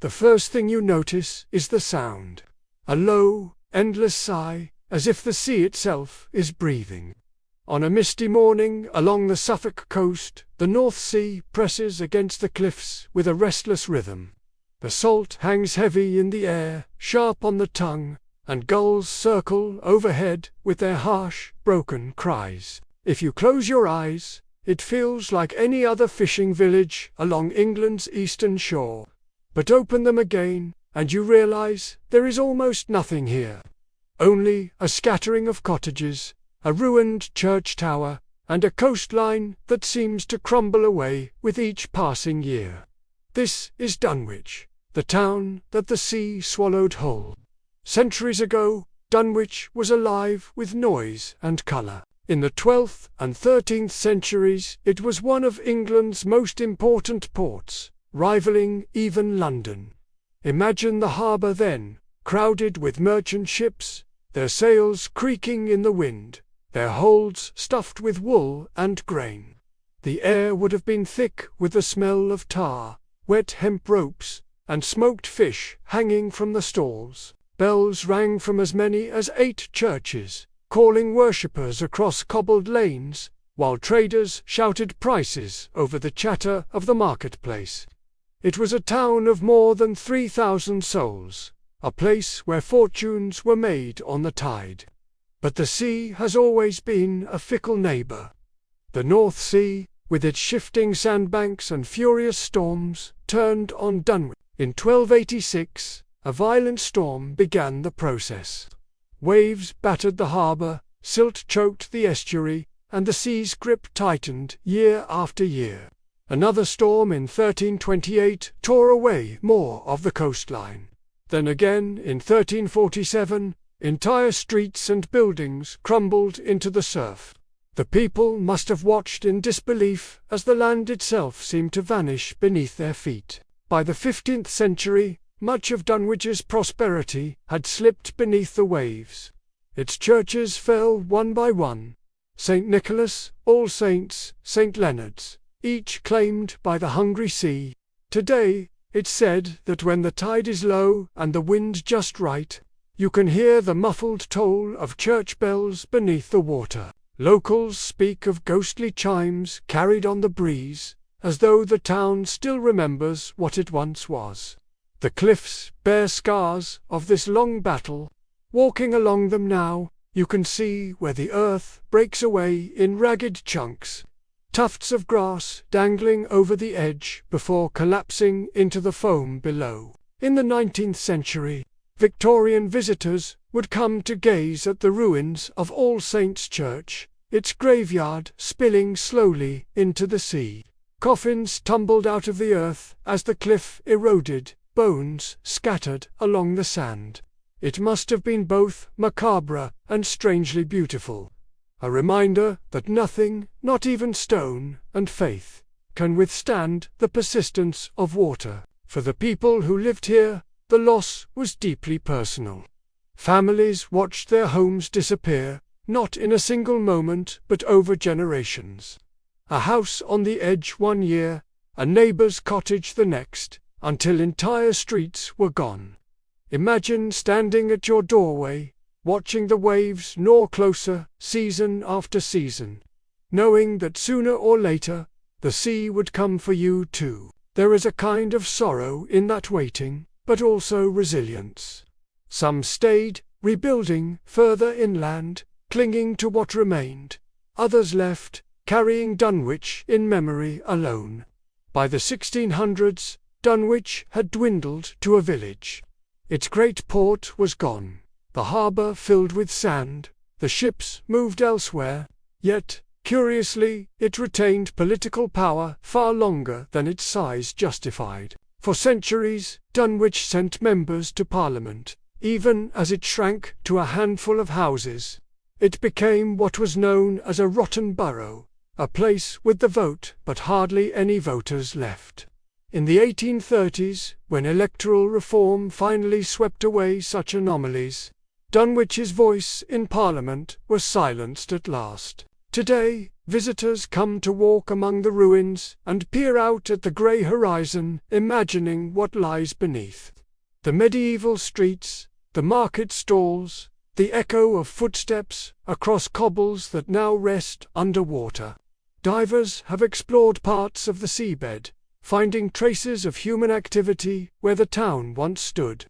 The first thing you notice is the sound. A low, endless sigh, as if the sea itself is breathing. On a misty morning along the Suffolk coast, the North Sea presses against the cliffs with a restless rhythm. The salt hangs heavy in the air, sharp on the tongue, and gulls circle overhead with their harsh, broken cries. If you close your eyes, it feels like any other fishing village along England's eastern shore. But open them again, and you realize there is almost nothing here. Only a scattering of cottages, a ruined church tower, and a coastline that seems to crumble away with each passing year. This is Dunwich, the town that the sea swallowed whole. Centuries ago, Dunwich was alive with noise and colour. In the 12th and 13th centuries, it was one of England's most important ports, rivaling even London. Imagine the harbour then, crowded with merchant ships, their sails creaking in the wind, their holds stuffed with wool and grain. The air would have been thick with the smell of tar, wet hemp ropes, and smoked fish hanging from the stalls. Bells rang from as many as 8 churches, calling worshippers across cobbled lanes, while traders shouted prices over the chatter of the marketplace. It was a town of more than 3,000 souls, a place where fortunes were made on the tide. But the sea has always been a fickle neighbour. The North Sea, with its shifting sandbanks and furious storms, turned on Dunwich. In 1286, a violent storm began the process. Waves battered the harbour, silt choked the estuary, and the sea's grip tightened year after year. Another storm in 1328 tore away more of the coastline. Then again, in 1347, entire streets and buildings crumbled into the surf. The people must have watched in disbelief as the land itself seemed to vanish beneath their feet. By the 15th century, much of Dunwich's prosperity had slipped beneath the waves. Its churches fell one by one. St. Nicholas, All Saints, St. Leonard's, each claimed by the hungry sea. Today, it's said that when the tide is low and the wind just right, you can hear the muffled toll of church bells beneath the water. Locals speak of ghostly chimes carried on the breeze, as though the town still remembers what it once was. The cliffs bear scars of this long battle. Walking along them now, you can see where the earth breaks away in ragged chunks. Tufts of grass dangling over the edge before collapsing into the foam below. In the 19th century, Victorian visitors would come to gaze at the ruins of All Saints' Church, its graveyard spilling slowly into the sea. Coffins tumbled out of the earth as the cliff eroded, bones scattered along the sand. It must have been both macabre and strangely beautiful. A reminder that nothing, not even stone and faith, can withstand the persistence of water. For the people who lived here, the loss was deeply personal. Families watched their homes disappear, not in a single moment but over generations. A house on the edge one year, a neighbour's cottage the next, until entire streets were gone. Imagine standing at your doorway, watching the waves gnaw closer season after season, knowing that sooner or later the sea would come for you too. There is a kind of sorrow in that waiting, but also resilience. Some stayed, rebuilding further inland, clinging to what remained. Others left, carrying Dunwich in memory alone. By the 1600s, Dunwich had dwindled to a village. Its great port was gone, the harbour filled with sand, the ships moved elsewhere, yet, curiously, it retained political power far longer than its size justified. For centuries, Dunwich sent members to Parliament, even as it shrank to a handful of houses. It became what was known as a rotten borough, a place with the vote but hardly any voters left. In the 1830s, when electoral reform finally swept away such anomalies, Dunwich's voice in Parliament was silenced at last. Today, Visitors come to walk among the ruins and peer out at the grey horizon, imagining what lies beneath. The medieval streets, the market stalls, the echo of footsteps across cobbles that now rest under water. Divers have explored parts of the seabed, finding traces of human activity where the town once stood.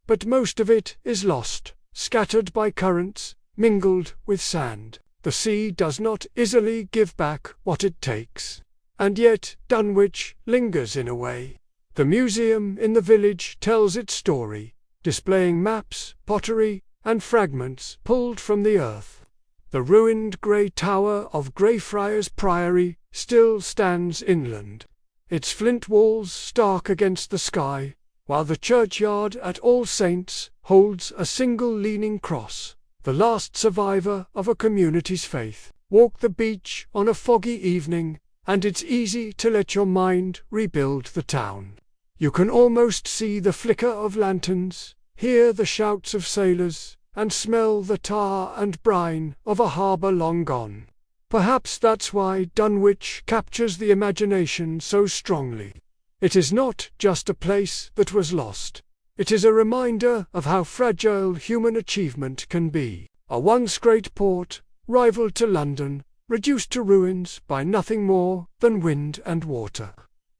But most of it is lost, scattered by currents, mingled with sand. The sea does not easily give back what it takes. And yet Dunwich lingers in a way. The museum in the village tells its story, displaying maps, pottery, and fragments pulled from the earth. The ruined grey tower of Greyfriars Priory still stands inland, its flint walls stark against the sky, while the churchyard at All Saints holds a single leaning cross, the last survivor of a community's faith. Walk the beach on a foggy evening, and it's easy to let your mind rebuild the town. You can almost see the flicker of lanterns, hear the shouts of sailors, and smell the tar and brine of a harbour long gone. Perhaps that's why Dunwich captures the imagination so strongly. It is not just a place that was lost. It is a reminder of how fragile human achievement can be. A once great port, rival to London, reduced to ruins by nothing more than wind and water.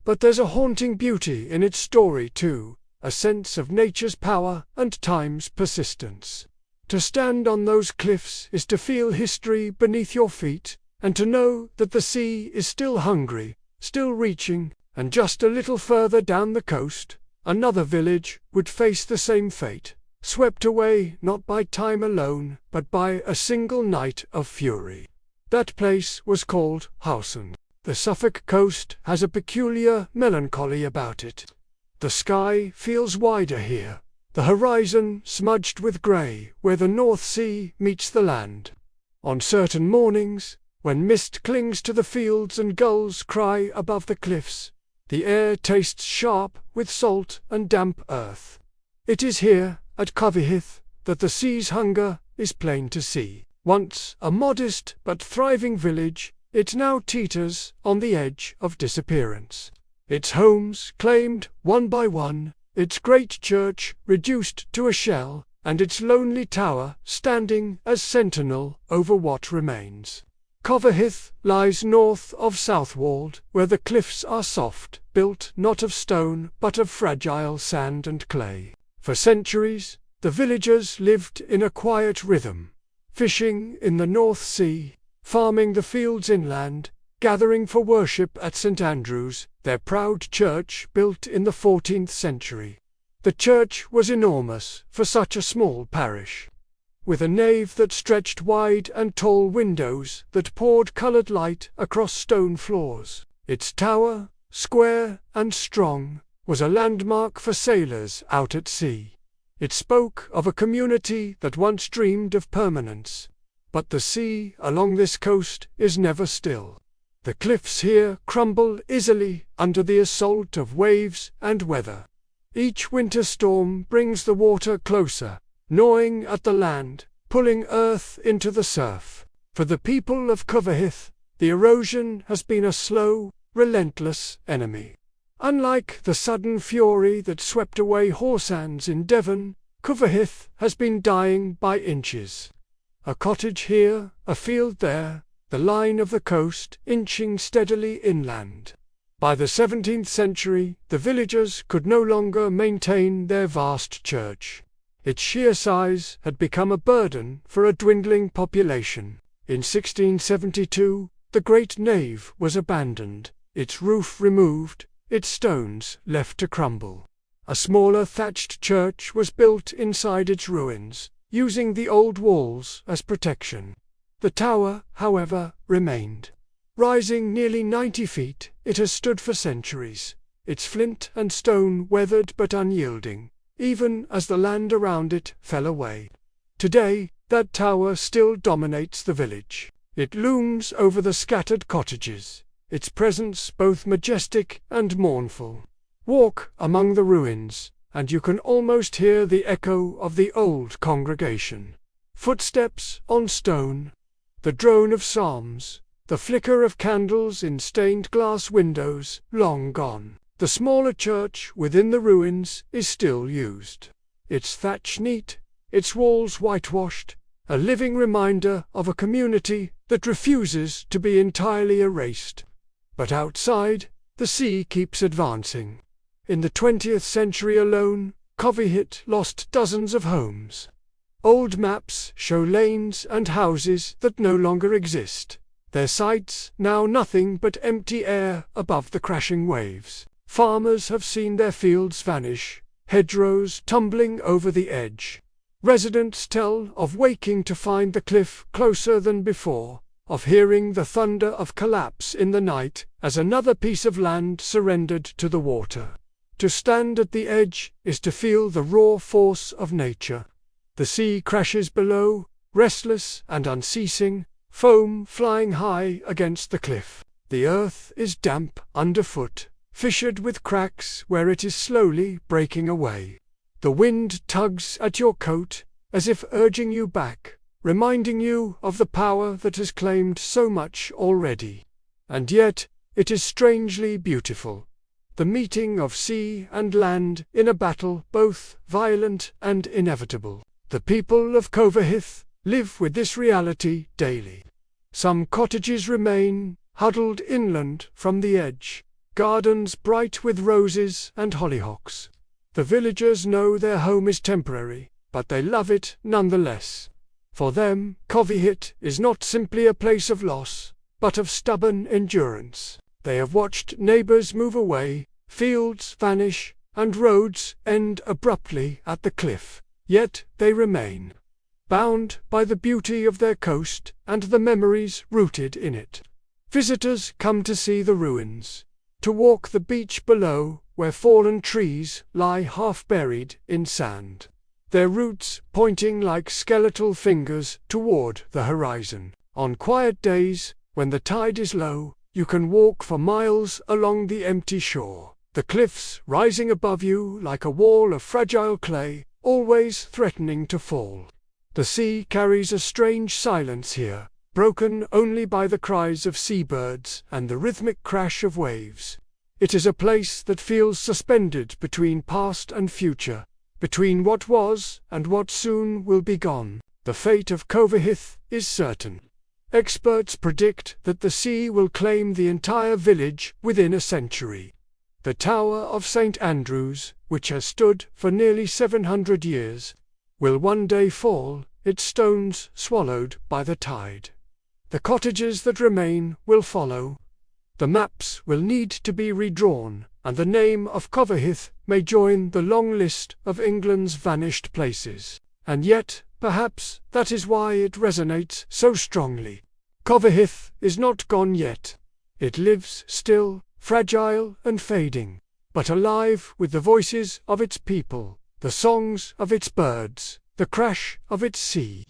But there's a haunting beauty in its story too, a sense of nature's power and time's persistence. To stand on those cliffs is to feel history beneath your feet, and to know that the sea is still hungry, still reaching, and just a little further down the coast, another village would face the same fate, swept away not by time alone, but by a single night of fury. That place was called Hallsands. The Suffolk coast has a peculiar melancholy about it. The sky feels wider here, the horizon smudged with grey where the North Sea meets the land. On certain mornings, when mist clings to the fields and gulls cry above the cliffs, the air tastes sharp with salt and damp earth. It is here, at Covehithe, that the sea's hunger is plain to see. Once a modest but thriving village, it now teeters on the edge of disappearance. Its homes claimed one by one, its great church reduced to a shell, and its lonely tower standing as sentinel over what remains. Covehithe lies north of Southwold, where the cliffs are soft, built not of stone but of fragile sand and clay. For centuries, the villagers lived in a quiet rhythm, fishing in the North Sea, farming the fields inland, gathering for worship at St. Andrew's, their proud church built in the 14th century. The church was enormous for such a small parish, with a nave that stretched wide and tall windows that poured coloured light across stone floors. Its tower, square and strong, was a landmark for sailors out at sea. It spoke of a community that once dreamed of permanence. But the sea along this coast is never still. The cliffs here crumble easily under the assault of waves and weather. Each winter storm brings the water closer, gnawing at the land, pulling earth into the surf. For the people of Covehithe, the erosion has been a slow, relentless enemy. Unlike the sudden fury that swept away Hallsands in Devon, Covehithe has been dying by inches. A cottage here, a field there, the line of the coast inching steadily inland. By the 17th century, the villagers could no longer maintain their vast church. Its sheer size had become a burden for a dwindling population. In 1672, the great nave was abandoned, its roof removed, its stones left to crumble. A smaller thatched church was built inside its ruins, using the old walls as protection. The tower, however, remained. Rising nearly 90 feet, it has stood for centuries, its flint and stone weathered but unyielding, even as the land around it fell away. Today, that tower still dominates the village. It looms over the scattered cottages, its presence both majestic and mournful. Walk among the ruins, and you can almost hear the echo of the old congregation. Footsteps on stone, the drone of psalms, The flicker of candles in stained glass windows, long gone. The smaller church within the ruins is still used. Its thatch neat, its walls whitewashed, a living reminder of a community that refuses to be entirely erased. But outside, the sea keeps advancing. In the 20th century alone, Covehithe lost dozens of homes. Old maps show lanes and houses that no longer exist, their sites now nothing but empty air above the crashing waves. Farmers have seen their fields vanish, hedgerows tumbling over the edge. Residents tell of waking to find the cliff closer than before, of hearing the thunder of collapse in the night as another piece of land surrendered to the water. To stand at the edge is to feel the raw force of nature. The sea crashes below, restless and unceasing, foam flying high against the cliff. The earth is damp underfoot, fissured with cracks where it is slowly breaking away. The wind tugs at your coat, as if urging you back, reminding you of the power that has claimed so much already. And yet, it is strangely beautiful. The meeting of sea and land in a battle both violent and inevitable. The people of Covehithe live with this reality daily. Some cottages remain, huddled inland from the edge, gardens bright with roses and hollyhocks. The villagers know their home is temporary, but they love it nonetheless. For them, Covehithe is not simply a place of loss, but of stubborn endurance. They have watched neighbours move away, fields vanish, and roads end abruptly at the cliff, yet they remain, bound by the beauty of their coast and the memories rooted in it. Visitors come to see the ruins, to walk the beach below where fallen trees lie half buried in sand, their roots pointing like skeletal fingers toward the horizon. On quiet days, when the tide is low, you can walk for miles along the empty shore, the cliffs rising above you like a wall of fragile clay, always threatening to fall. The sea carries a strange silence here, broken only by the cries of seabirds and the rhythmic crash of waves. It is a place that feels suspended between past and future, between what was and what soon will be gone. The fate of Covehithe is certain. Experts predict that the sea will claim the entire village within a century. The Tower of St. Andrew's, which has stood for nearly 700 years, will one day fall, its stones swallowed by the tide. The cottages that remain will follow. The maps will need to be redrawn, and the name of Covehithe may join the long list of England's vanished places. And yet, perhaps, that is why it resonates so strongly. Covehithe is not gone yet. It lives still, fragile and fading, but alive with the voices of its people, the songs of its birds, the crash of its sea.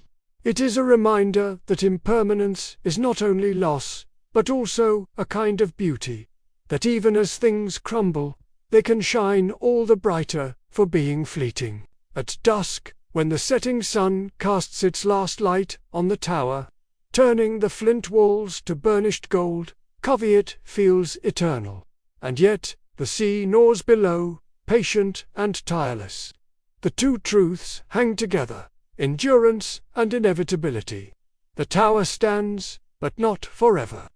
It is a reminder that impermanence is not only loss, but also a kind of beauty, that even as things crumble, they can shine all the brighter for being fleeting. At dusk, when the setting sun casts its last light on the tower, turning the flint walls to burnished gold, Covehithe feels eternal. And yet, the sea gnaws below, patient and tireless. The two truths hang together, endurance and inevitability. The tower stands, but not forever.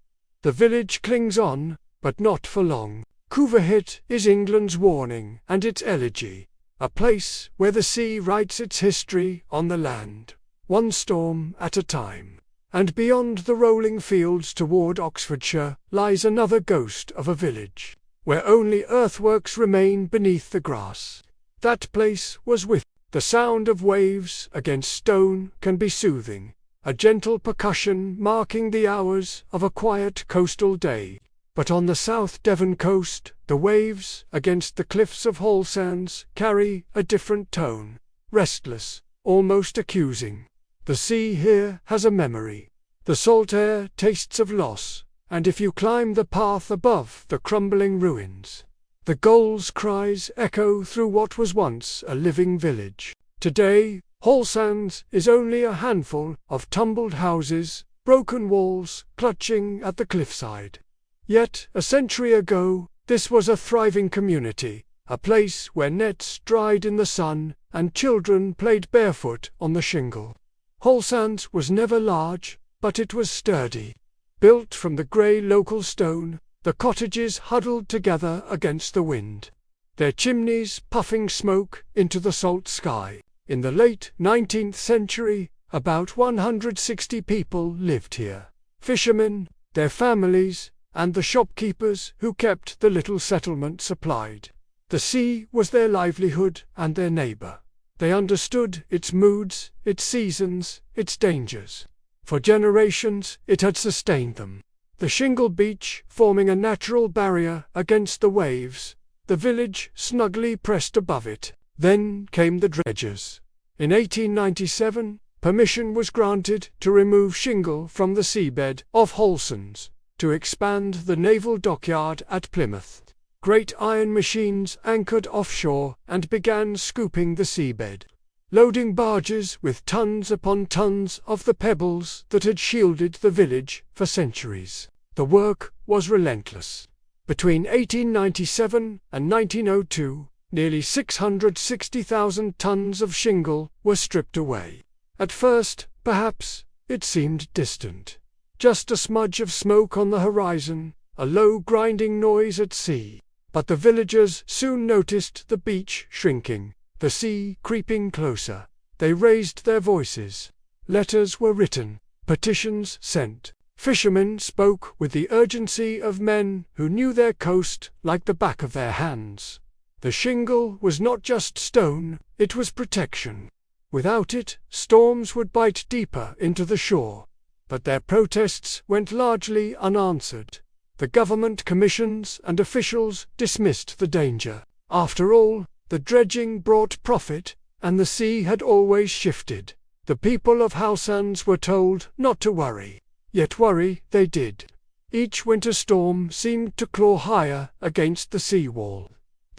The village clings on, but not for long. Covehithe is England's warning and its elegy, a place where the sea writes its history on the land, one storm at a time. And beyond the rolling fields toward Oxfordshire lies another ghost of a village, where only earthworks remain beneath the grass. That place was with the sound of waves against stone can be soothing, a gentle percussion marking the hours of a quiet coastal day. But on the South Devon coast, the waves against the cliffs of Hallsands carry a different tone, restless, almost accusing. The sea here has a memory. The salt air tastes of loss, and if you climb the path above the crumbling ruins, the gulls' cries echo through what was once a living village. Today, Hallsands is only a handful of tumbled houses, broken walls clutching at the cliffside. Yet, a century ago, this was a thriving community, a place where nets dried in the sun and children played barefoot on the shingle. Hallsands was never large, but it was sturdy. Built from the grey local stone, the cottages huddled together against the wind, their chimneys puffing smoke into the salt sky. In the late 19th century, about 160 people lived here. Fishermen, their families, and the shopkeepers who kept the little settlement supplied. The sea was their livelihood and their neighbour. They understood its moods, its seasons, its dangers. For generations it had sustained them. The shingle beach forming a natural barrier against the waves, the village snugly pressed above it. Then came the dredgers. In 1897, permission was granted to remove shingle from the seabed of Hallsands, to expand the naval dockyard at Plymouth. Great iron machines anchored offshore and began scooping the seabed, loading barges with tons upon tons of the pebbles that had shielded the village for centuries. The work was relentless. Between 1897 and 1902, nearly 660,000 tons of shingle were stripped away. At first, perhaps, it seemed distant. Just a smudge of smoke on the horizon, a low grinding noise at sea. But the villagers soon noticed the beach shrinking, the sea creeping closer. They raised their voices. Letters were written, petitions sent. Fishermen spoke with the urgency of men who knew their coast like the back of their hands. The shingle was not just stone, it was protection. Without it, storms would bite deeper into the shore. But their protests went largely unanswered. The government commissions and officials dismissed the danger. After all, the dredging brought profit, and the sea had always shifted. The people of Hallsands were told not to worry. Yet worry they did. Each winter storm seemed to claw higher against the sea-wall.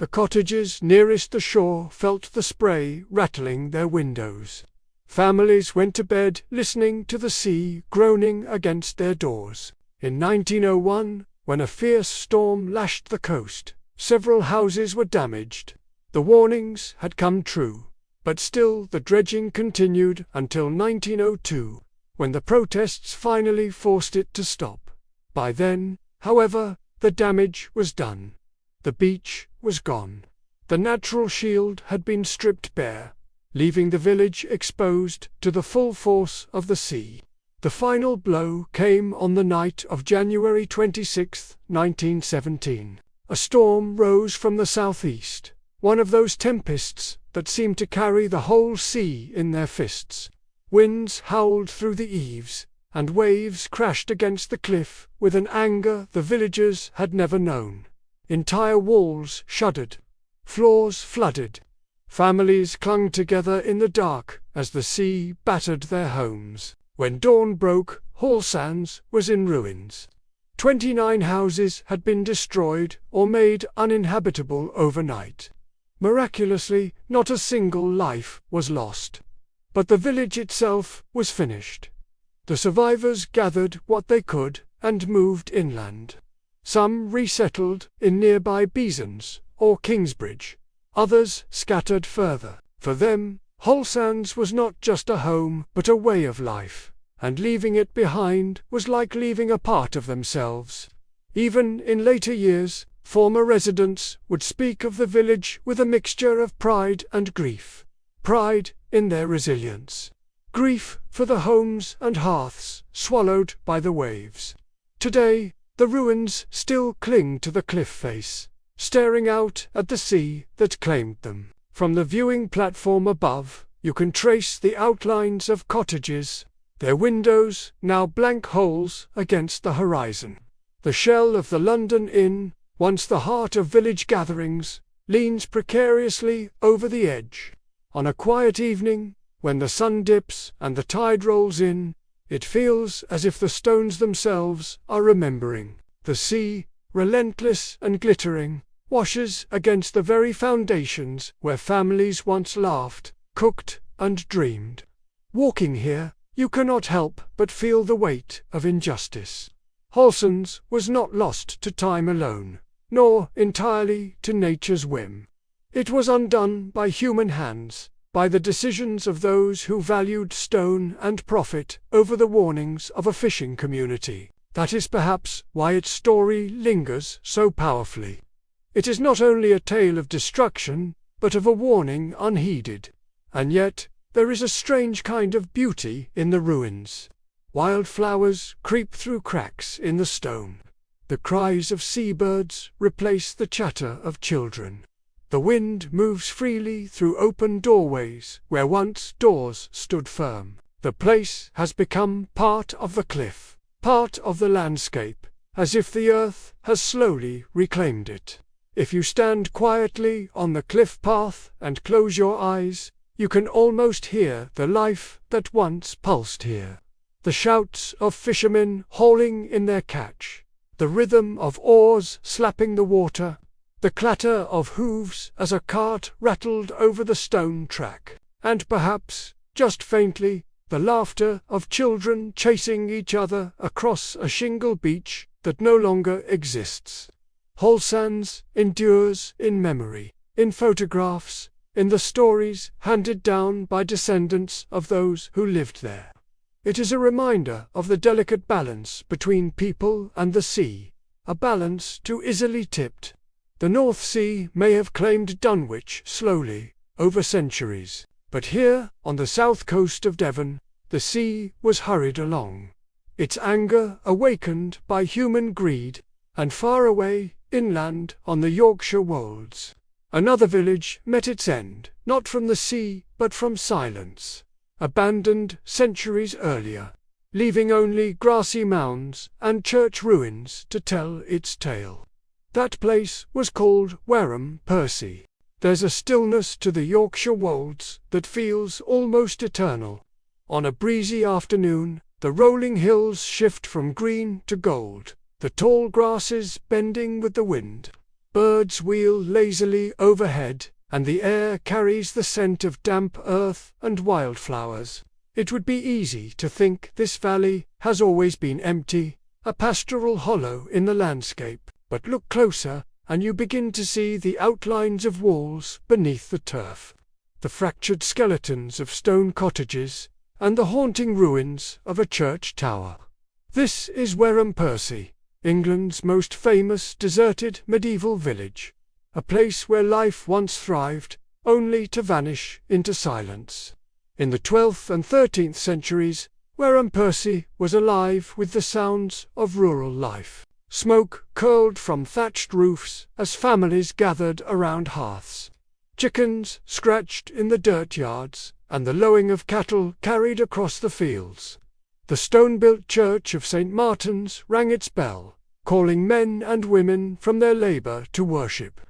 The cottages nearest the shore felt the spray rattling their windows. Families went to bed listening to the sea groaning against their doors. In 1901, when a fierce storm lashed the coast, several houses were damaged. The warnings had come true, but still the dredging continued until 1902, when the protests finally forced it to stop. By then, however, the damage was done. The beach was gone. The natural shield had been stripped bare, leaving the village exposed to the full force of the sea. The final blow came on the night of January 26, 1917. A storm rose from the southeast, one of those tempests that seem to carry the whole sea in their fists. Winds howled through the eaves, and waves crashed against the cliff with an anger the villagers had never known. Entire walls shuddered, floors flooded. Families clung together in the dark as the sea battered their homes. When dawn broke, Hallsands was in ruins. 29 houses had been destroyed or made uninhabitable overnight. Miraculously, not a single life was lost. But the village itself was finished. The survivors gathered what they could and moved inland. Some resettled in nearby Beesons or Kingsbridge. Others scattered further. For them, Hallsands was not just a home but a way of life, and leaving it behind was like leaving a part of themselves. Even in later years, former residents would speak of the village with a mixture of pride and grief. Pride in their resilience. Grief for the homes and hearths swallowed by the waves. Today, the ruins still cling to the cliff face, staring out at the sea that claimed them. From the viewing platform above, you can trace the outlines of cottages, their windows now blank holes against the horizon. The shell of the London Inn, once the heart of village gatherings, leans precariously over the edge. On a quiet evening, when the sun dips and the tide rolls in, it feels as if the stones themselves are remembering. The sea, relentless and glittering, washes against the very foundations where families once laughed, cooked, and dreamed. Walking here, you cannot help but feel the weight of injustice. Hallsands was not lost to time alone, nor entirely to nature's whim. It was undone by human hands, by the decisions of those who valued stone and profit over the warnings of a fishing community. That is perhaps why its story lingers so powerfully. It is not only a tale of destruction, but of a warning unheeded. And yet, there is a strange kind of beauty in the ruins. Wild flowers creep through cracks in the stone. The cries of seabirds replace the chatter of children. The wind moves freely through open doorways where once doors stood firm. The place has become part of the cliff, part of the landscape, as if the earth has slowly reclaimed it. If you stand quietly on the cliff path and close your eyes, you can almost hear the life that once pulsed here. The shouts of fishermen hauling in their catch, the rhythm of oars slapping the water, the clatter of hooves as a cart rattled over the stone track, and perhaps, just faintly, the laughter of children chasing each other across a shingle beach that no longer exists. Hallsands endures in memory, in photographs, in the stories handed down by descendants of those who lived there. It is a reminder of the delicate balance between people and the sea, a balance too easily tipped. The North Sea may have claimed Dunwich slowly, over centuries, but here, on the south coast of Devon, the sea was hurried along. Its anger awakened by human greed, and far away, inland, on the Yorkshire wolds, another village met its end, not from the sea, but from silence, abandoned centuries earlier, leaving only grassy mounds and church ruins to tell its tale. That place was called Wharram Percy. There's a stillness to the Yorkshire wolds that feels almost eternal. On a breezy afternoon, the rolling hills shift from green to gold, the tall grasses bending with the wind. Birds wheel lazily overhead, and the air carries the scent of damp earth and wildflowers. It would be easy to think this valley has always been empty, a pastoral hollow in the landscape, but look closer, and you begin to see the outlines of walls beneath the turf, the fractured skeletons of stone cottages, and the haunting ruins of a church tower. This is Wharram Percy, England's most famous deserted medieval village, a place where life once thrived, only to vanish into silence. In the 12th and 13th centuries, Wharram Percy was alive with the sounds of rural life. Smoke curled from thatched roofs as families gathered around hearths. Chickens scratched in the dirt yards, and the lowing of cattle carried across the fields. The stone-built church of St. Martin's rang its bell, calling men and women from their labour to worship.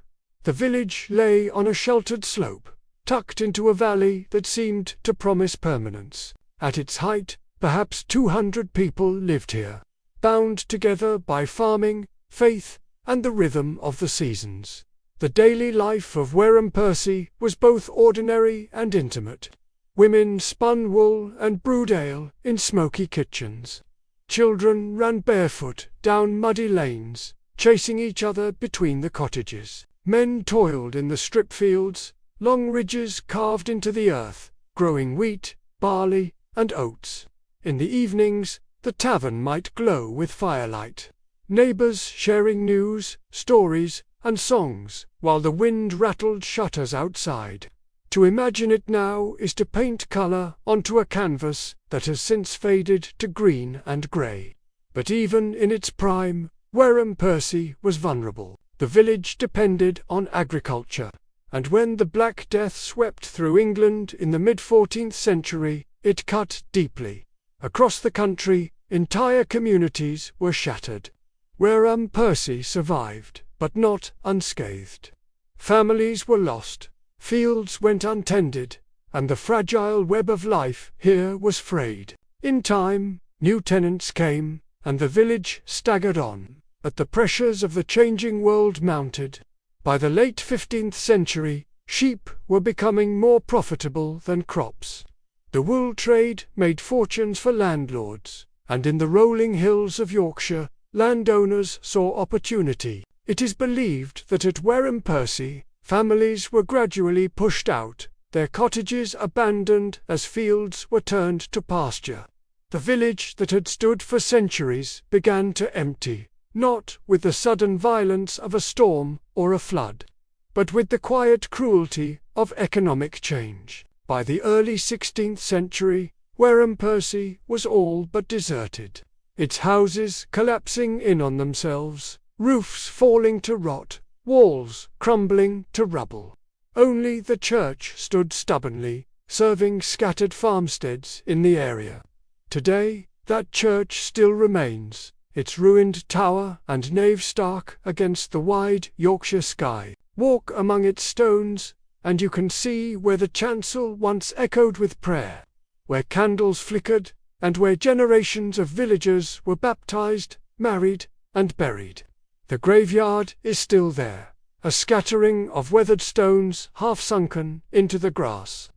The village lay on a sheltered slope, tucked into a valley that seemed to promise permanence. At its height, perhaps 200 people lived here, bound together by farming, faith, and the rhythm of the seasons. The daily life of Wharram Percy was both ordinary and intimate. Women spun wool and brewed ale in smoky kitchens. Children ran barefoot down muddy lanes, chasing each other between the cottages. Men toiled in the strip fields, long ridges carved into the earth, growing wheat, barley, and oats. In the evenings, the tavern might glow with firelight. Neighbours sharing news, stories, and songs, while the wind rattled shutters outside. To imagine it now is to paint colour onto a canvas that has since faded to green and grey. But even in its prime, Wharram Percy was vulnerable. The village depended on agriculture, and when the Black Death swept through England in the mid-14th century, it cut deeply. Across the country, entire communities were shattered. Wharram Percy survived, but not unscathed. Families were lost, fields went untended, and the fragile web of life here was frayed. In time, new tenants came, and the village staggered on, but the pressures of the changing world mounted. By the late 15th century, sheep were becoming more profitable than crops. The wool trade made fortunes for landlords, and in the rolling hills of Yorkshire, landowners saw opportunity. It is believed that at Wharram Percy, families were gradually pushed out, their cottages abandoned as fields were turned to pasture. The village that had stood for centuries began to empty, not with the sudden violence of a storm or a flood, but with the quiet cruelty of economic change. By the early 16th century, Wharram Percy was all but deserted, its houses collapsing in on themselves, roofs falling to rot, walls crumbling to rubble. Only the church stood stubbornly, serving scattered farmsteads in the area. Today, that church still remains, its ruined tower and nave stark against the wide Yorkshire sky. Walk among its stones, and you can see where the chancel once echoed with prayer, where candles flickered, and where generations of villagers were baptized, married, and buried. The graveyard is still there, a scattering of weathered stones half sunken into the grass.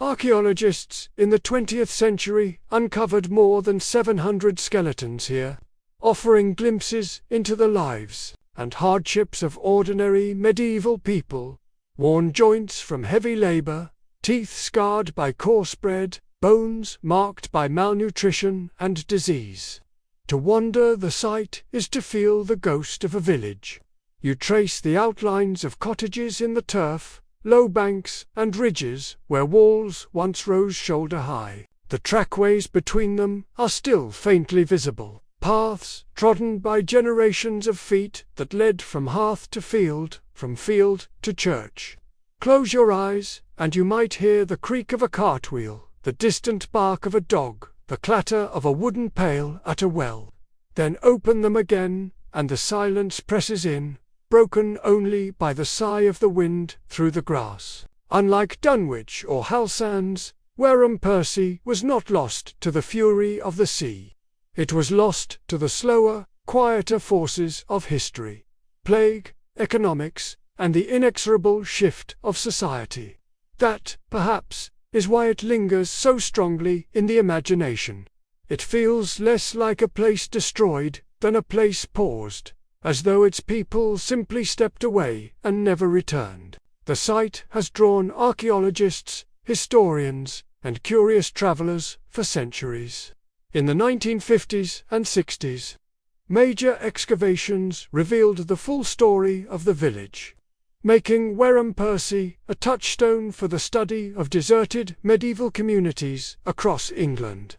Archaeologists in the 20th century uncovered more than 700 skeletons here, offering glimpses into the lives and hardships of ordinary medieval people, worn joints from heavy labor, teeth scarred by coarse bread, bones marked by malnutrition and disease. To wander the site is to feel the ghost of a village. You trace the outlines of cottages in the turf, low banks and ridges where walls once rose shoulder high. The trackways between them are still faintly visible, paths trodden by generations of feet that led from hearth to field, from field to church. Close your eyes, and you might hear the creak of a cartwheel, the distant bark of a dog, the clatter of a wooden pail at a well. Then open them again, and the silence presses in, broken only by the sigh of the wind through the grass. Unlike Dunwich or Hallsands, Wharram Percy was not lost to the fury of the sea. It was lost to the slower, quieter forces of history, plague, economics, and the inexorable shift of society. That, perhaps, is why it lingers so strongly in the imagination. It feels less like a place destroyed than a place paused, as though its people simply stepped away and never returned. The site has drawn archaeologists, historians, and curious travelers for centuries. In the 1950s and 60s, major excavations revealed the full story of the village, making Wharram Percy a touchstone for the study of deserted medieval communities across England.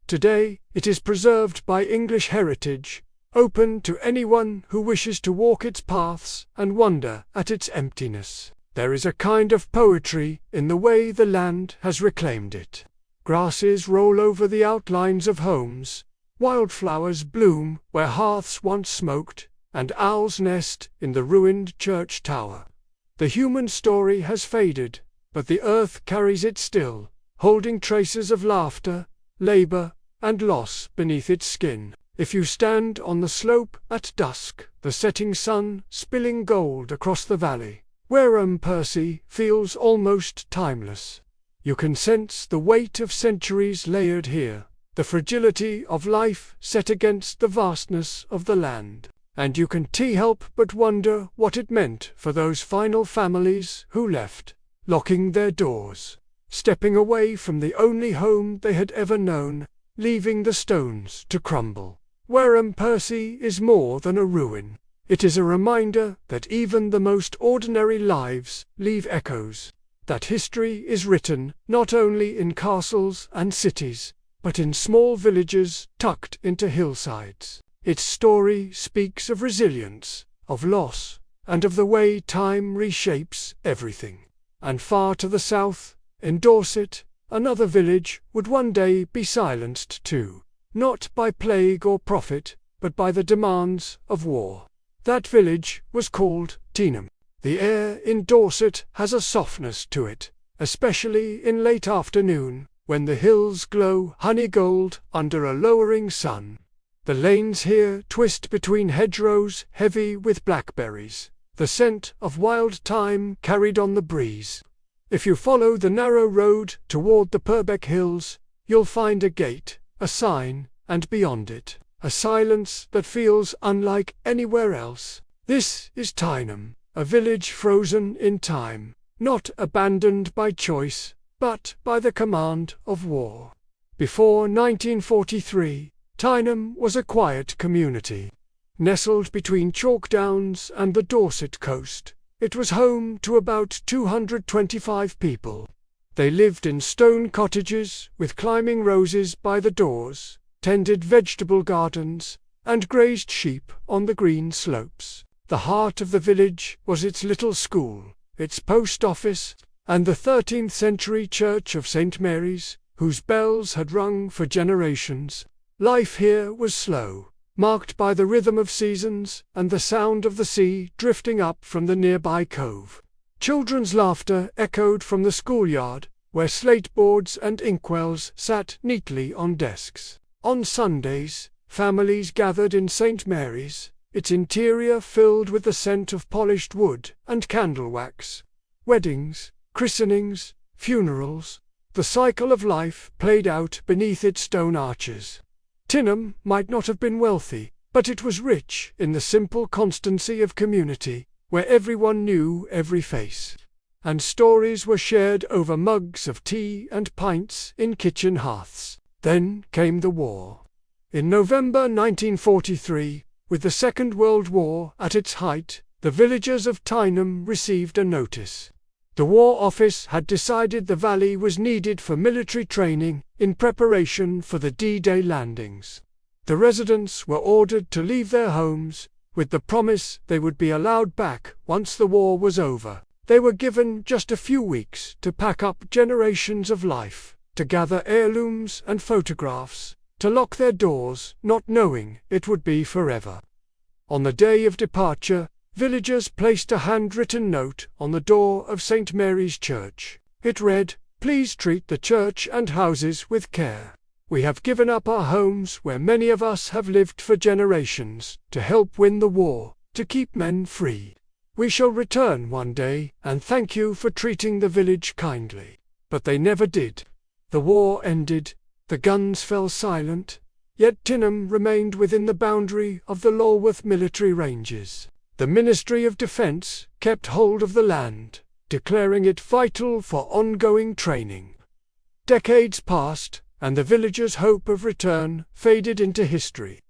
Today, it is preserved by English heritage, open to anyone who wishes to walk its paths and wonder at its emptiness. There is a kind of poetry in the way the land has reclaimed it. Grasses roll over the outlines of homes, wildflowers bloom where hearths once smoked, and owls nest in the ruined church tower. The human story has faded, but the earth carries it still, holding traces of laughter, labor, and loss beneath its skin. If you stand on the slope at dusk, the setting sun spilling gold across the valley, Wharram Percy feels almost timeless. You can sense the weight of centuries layered here, the fragility of life set against the vastness of the land, and you can't help but wonder what it meant for those final families who left, locking their doors, stepping away from the only home they had ever known, leaving the stones to crumble. Wharram Percy is more than a ruin. It is a reminder that even the most ordinary lives leave echoes, that history is written not only in castles and cities, but in small villages tucked into hillsides. Its story speaks of resilience, of loss, and of the way time reshapes everything. And far to the south, in Dorset, another village would one day be silenced too, not by plague or profit, but by the demands of war. That village was called Tyneham. The air in Dorset has a softness to it, especially in late afternoon, when the hills glow honey gold under a lowering sun. The lanes here twist between hedgerows heavy with blackberries, the scent of wild thyme carried on the breeze. If you follow the narrow road toward the Purbeck Hills, you'll find a gate, a sign, and beyond it, a silence that feels unlike anywhere else. This is Tyneham, a village frozen in time, not abandoned by choice, but by the command of war. Before 1943, Tyneham was a quiet community. Nestled between Chalk Downs and the Dorset coast, it was home to about 225 people. They lived in stone cottages with climbing roses by the doors, tended vegetable gardens, and grazed sheep on the green slopes. The heart of the village was its little school, its post office, and the 13th-century church of St. Mary's, whose bells had rung for generations. Life here was slow, marked by the rhythm of seasons and the sound of the sea drifting up from the nearby cove. Children's laughter echoed from the schoolyard, where slate boards and inkwells sat neatly on desks. On Sundays, families gathered in St. Mary's, its interior filled with the scent of polished wood and candle wax. Weddings, christenings, funerals, the cycle of life played out beneath its stone arches. Tyneham might not have been wealthy, but it was rich in the simple constancy of community, where everyone knew every face, and stories were shared over mugs of tea and pints in kitchen hearths. Then came the war. In November 1943, with the Second World War at its height, the villagers of Tyneham received a notice. The War Office had decided the valley was needed for military training in preparation for the D-Day landings. The residents were ordered to leave their homes, with the promise they would be allowed back once the war was over. They were given just a few weeks to pack up generations of life, to gather heirlooms and photographs, to lock their doors, not knowing it would be forever. On the day of departure, villagers placed a handwritten note on the door of St. Mary's Church. It read, "Please treat the church and houses with care. We have given up our homes where many of us have lived for generations, to help win the war, to keep men free. We shall return one day, and thank you for treating the village kindly." But they never did. The war ended, the guns fell silent, yet Tyneham remained within the boundary of the Lulworth military ranges. The Ministry of Defence kept hold of the land, declaring it vital for ongoing training. Decades passed, and the villagers' hope of return faded into history.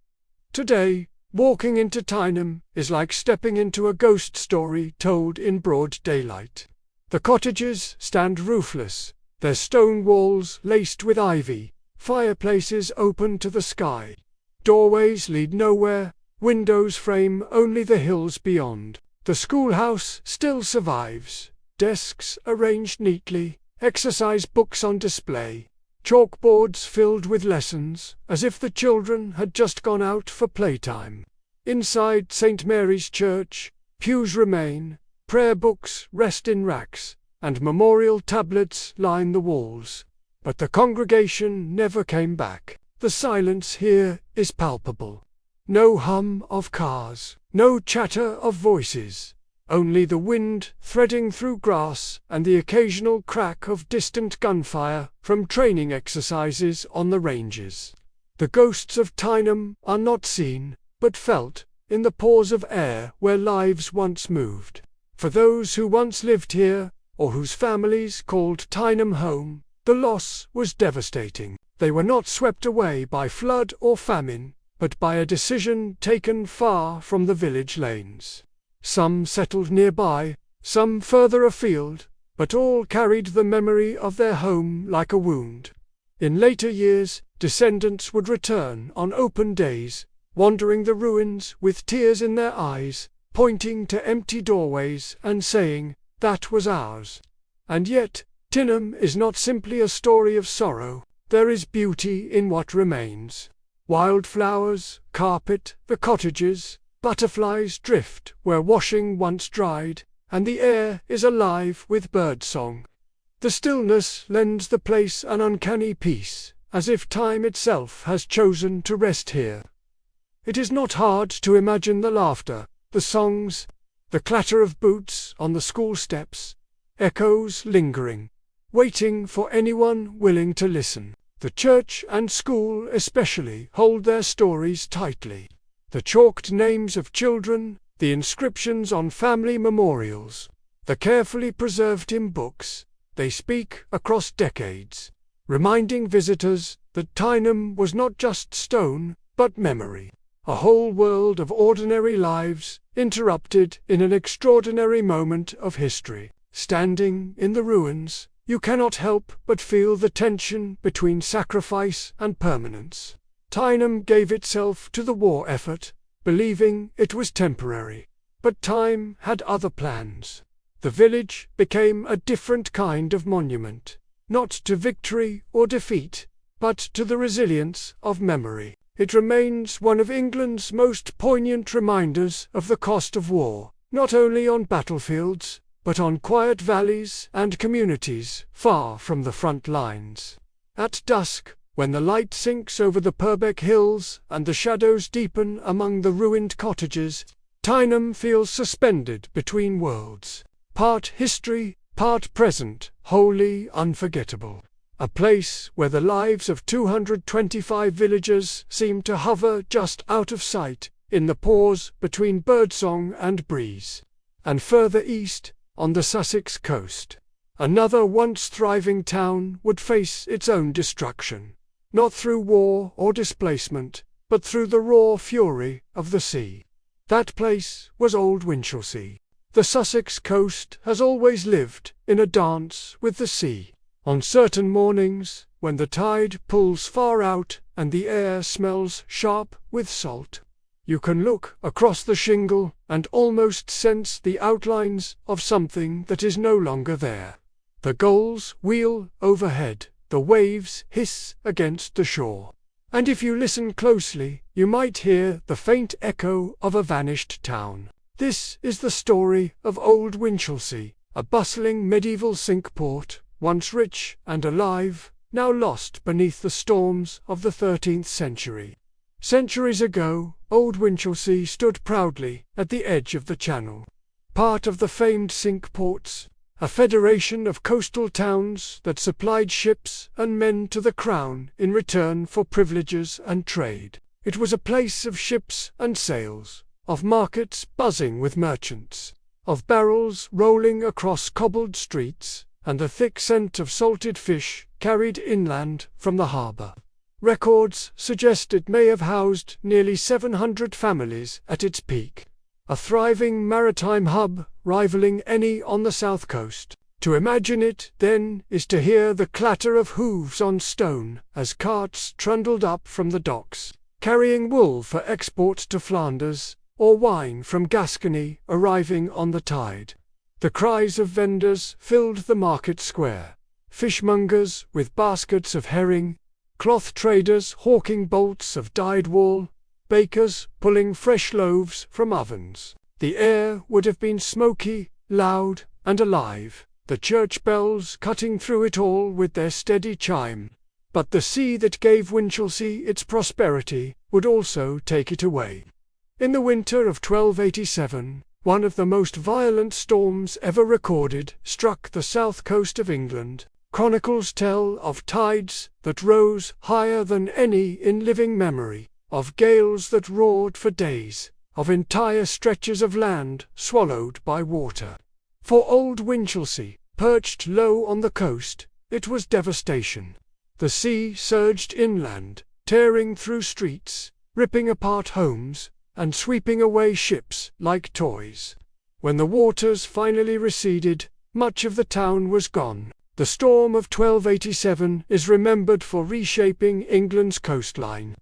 Today, walking into Tyneham is like stepping into a ghost story told in broad daylight. The cottages stand roofless, their stone walls laced with ivy, fireplaces open to the sky. Doorways lead nowhere, windows frame only the hills beyond. The schoolhouse still survives, desks arranged neatly, exercise books on display, chalkboards filled with lessons, as if the children had just gone out for playtime. Inside St. Mary's Church, pews remain, prayer books rest in racks, and memorial tablets line the walls. But the congregation never came back. The silence here is palpable. No hum of cars, no chatter of voices, only the wind threading through grass and the occasional crack of distant gunfire from training exercises on the ranges. The ghosts of Tyneham are not seen, but felt, in the pause of air where lives once moved. For those who once lived here, or whose families called Tyneham home, the loss was devastating. They were not swept away by flood or famine, but by a decision taken far from the village lanes. Some settled nearby, some further afield, but all carried the memory of their home like a wound. In later years, descendants would return on open days, wandering the ruins with tears in their eyes, pointing to empty doorways and saying, "That was ours." And yet, Tyneham is not simply a story of sorrow. There is beauty in what remains. Wildflowers carpet the cottages, butterflies drift where washing once dried, and the air is alive with birdsong. The stillness lends the place an uncanny peace, as if time itself has chosen to rest here. It is not hard to imagine the laughter, the songs, the clatter of boots on the school steps. echoes lingering, waiting for anyone willing to listen. The church and school especially hold their stories tightly. The chalked names of children, the inscriptions on family memorials, the carefully preserved hymn books, they speak across decades, reminding visitors that Tyneham was not just stone, but memory. A whole world of ordinary lives, interrupted in an extraordinary moment of history. Standing in the ruins, you cannot help but feel the tension between sacrifice and permanence. Tyneham gave itself to the war effort, believing it was temporary. But time had other plans. The village became a different kind of monument, not to victory or defeat, but to the resilience of memory. It remains one of England's most poignant reminders of the cost of war, not only on battlefields, but on quiet valleys and communities far from the front lines. At dusk, when the light sinks over the Purbeck Hills and the shadows deepen among the ruined cottages, Tyneham feels suspended between worlds. Part history, part present, wholly unforgettable. A place where the lives of 225 villagers seem to hover just out of sight, in the pause between birdsong and breeze. And further east, on the Sussex coast, another once thriving town would face its own destruction, not through war or displacement, but through the raw fury of the sea. That place was Old Winchelsea. The Sussex coast has always lived in a dance with the sea. On certain mornings, when the tide pulls far out and the air smells sharp with salt, you can look across the shingle and almost sense the outlines of something that is no longer there. The gulls wheel overhead, the waves hiss against the shore, and if you listen closely, you might hear the faint echo of a vanished town. This is the story of Old Winchelsea, a bustling medieval cinque port, once rich and alive, now lost beneath the storms of the 13th century. Centuries ago, Old Winchelsea stood proudly at the edge of the Channel, part of the famed Cinque Ports, a federation of coastal towns that supplied ships and men to the Crown in return for privileges and trade. It was a place of ships and sails, of markets buzzing with merchants, of barrels rolling across cobbled streets, and the thick scent of salted fish carried inland from the harbour. Records suggest it may have housed nearly 700 families at its peak, a thriving maritime hub rivaling any on the south coast. To imagine it, then, is to hear the clatter of hooves on stone as carts trundled up from the docks, carrying wool for export to Flanders, or wine from Gascony arriving on the tide. The cries of vendors filled the market square, fishmongers with baskets of herring, cloth traders hawking bolts of dyed wool, bakers pulling fresh loaves from ovens. The air would have been smoky, loud, and alive, the church bells cutting through it all with their steady chime. But the sea that gave Winchelsea its prosperity would also take it away. In the winter of 1287, one of the most violent storms ever recorded struck the south coast of England. Chronicles tell of tides that rose higher than any in living memory, of gales that roared for days, of entire stretches of land swallowed by water. For Old Winchelsea, perched low on the coast, it was devastation. The sea surged inland, tearing through streets, ripping apart homes, and sweeping away ships like toys. When the waters finally receded, much of the town was gone. The storm of 1287 is remembered for reshaping England's coastline.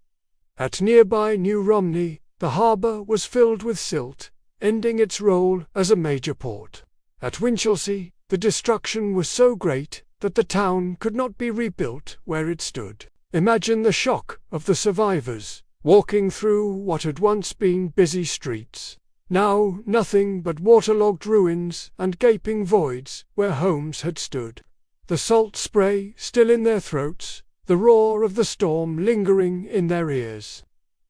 At nearby New Romney, the harbour was filled with silt, ending its role as a major port. At Winchelsea, the destruction was so great that the town could not be rebuilt where it stood. Imagine the shock of the survivors, walking through what had once been busy streets. Now nothing but waterlogged ruins and gaping voids where homes had stood. The salt spray still in their throats, the roar of the storm lingering in their ears,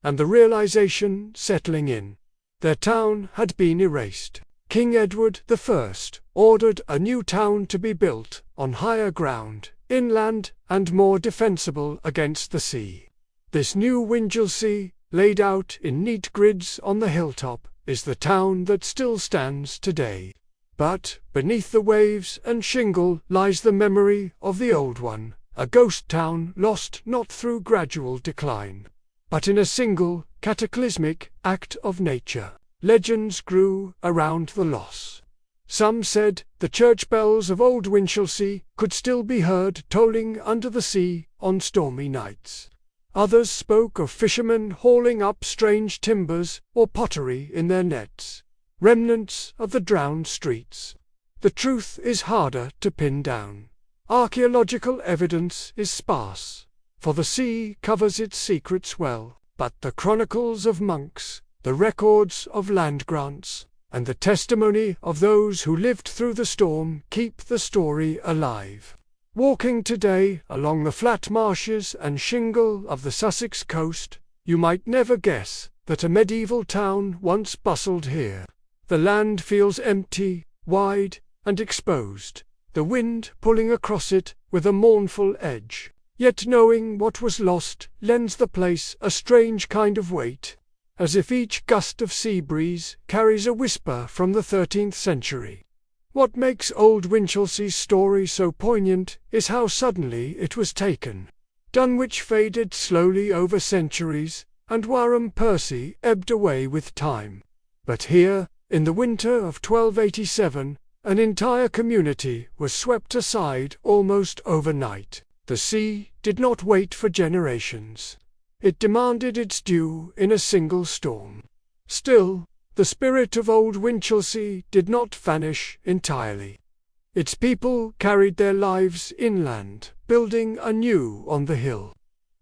and the realization settling in. Their town had been erased. King Edward I ordered a new town to be built on higher ground, inland and more defensible against the sea. This new Winchelsea, laid out in neat grids on the hilltop, is the town that still stands today. But beneath the waves and shingle lies the memory of the old one, a ghost town lost not through gradual decline, but in a single, cataclysmic act of nature. Legends grew around the loss. Some said the church bells of Old Winchelsea could still be heard tolling under the sea on stormy nights. Others spoke of fishermen hauling up strange timbers or pottery in their nets, remnants of the drowned streets. The truth is harder to pin down. Archaeological evidence is sparse, for the sea covers its secrets well, but the chronicles of monks, the records of land grants, and the testimony of those who lived through the storm keep the story alive. Walking today along the flat marshes and shingle of the Sussex coast, you might never guess that a medieval town once bustled here. The land feels empty, wide, and exposed, the wind pulling across it with a mournful edge. Yet knowing what was lost lends the place a strange kind of weight, as if each gust of sea breeze carries a whisper from the 13th century. What makes Old Winchelsea's story so poignant is how suddenly it was taken. Dunwich faded slowly over centuries, and Wharram Percy ebbed away with time. But here, in the winter of 1287, an entire community was swept aside almost overnight. The sea did not wait for generations. It demanded its due in a single storm. Still, the spirit of Old Winchelsea did not vanish entirely. Its people carried their lives inland, building anew on the hill.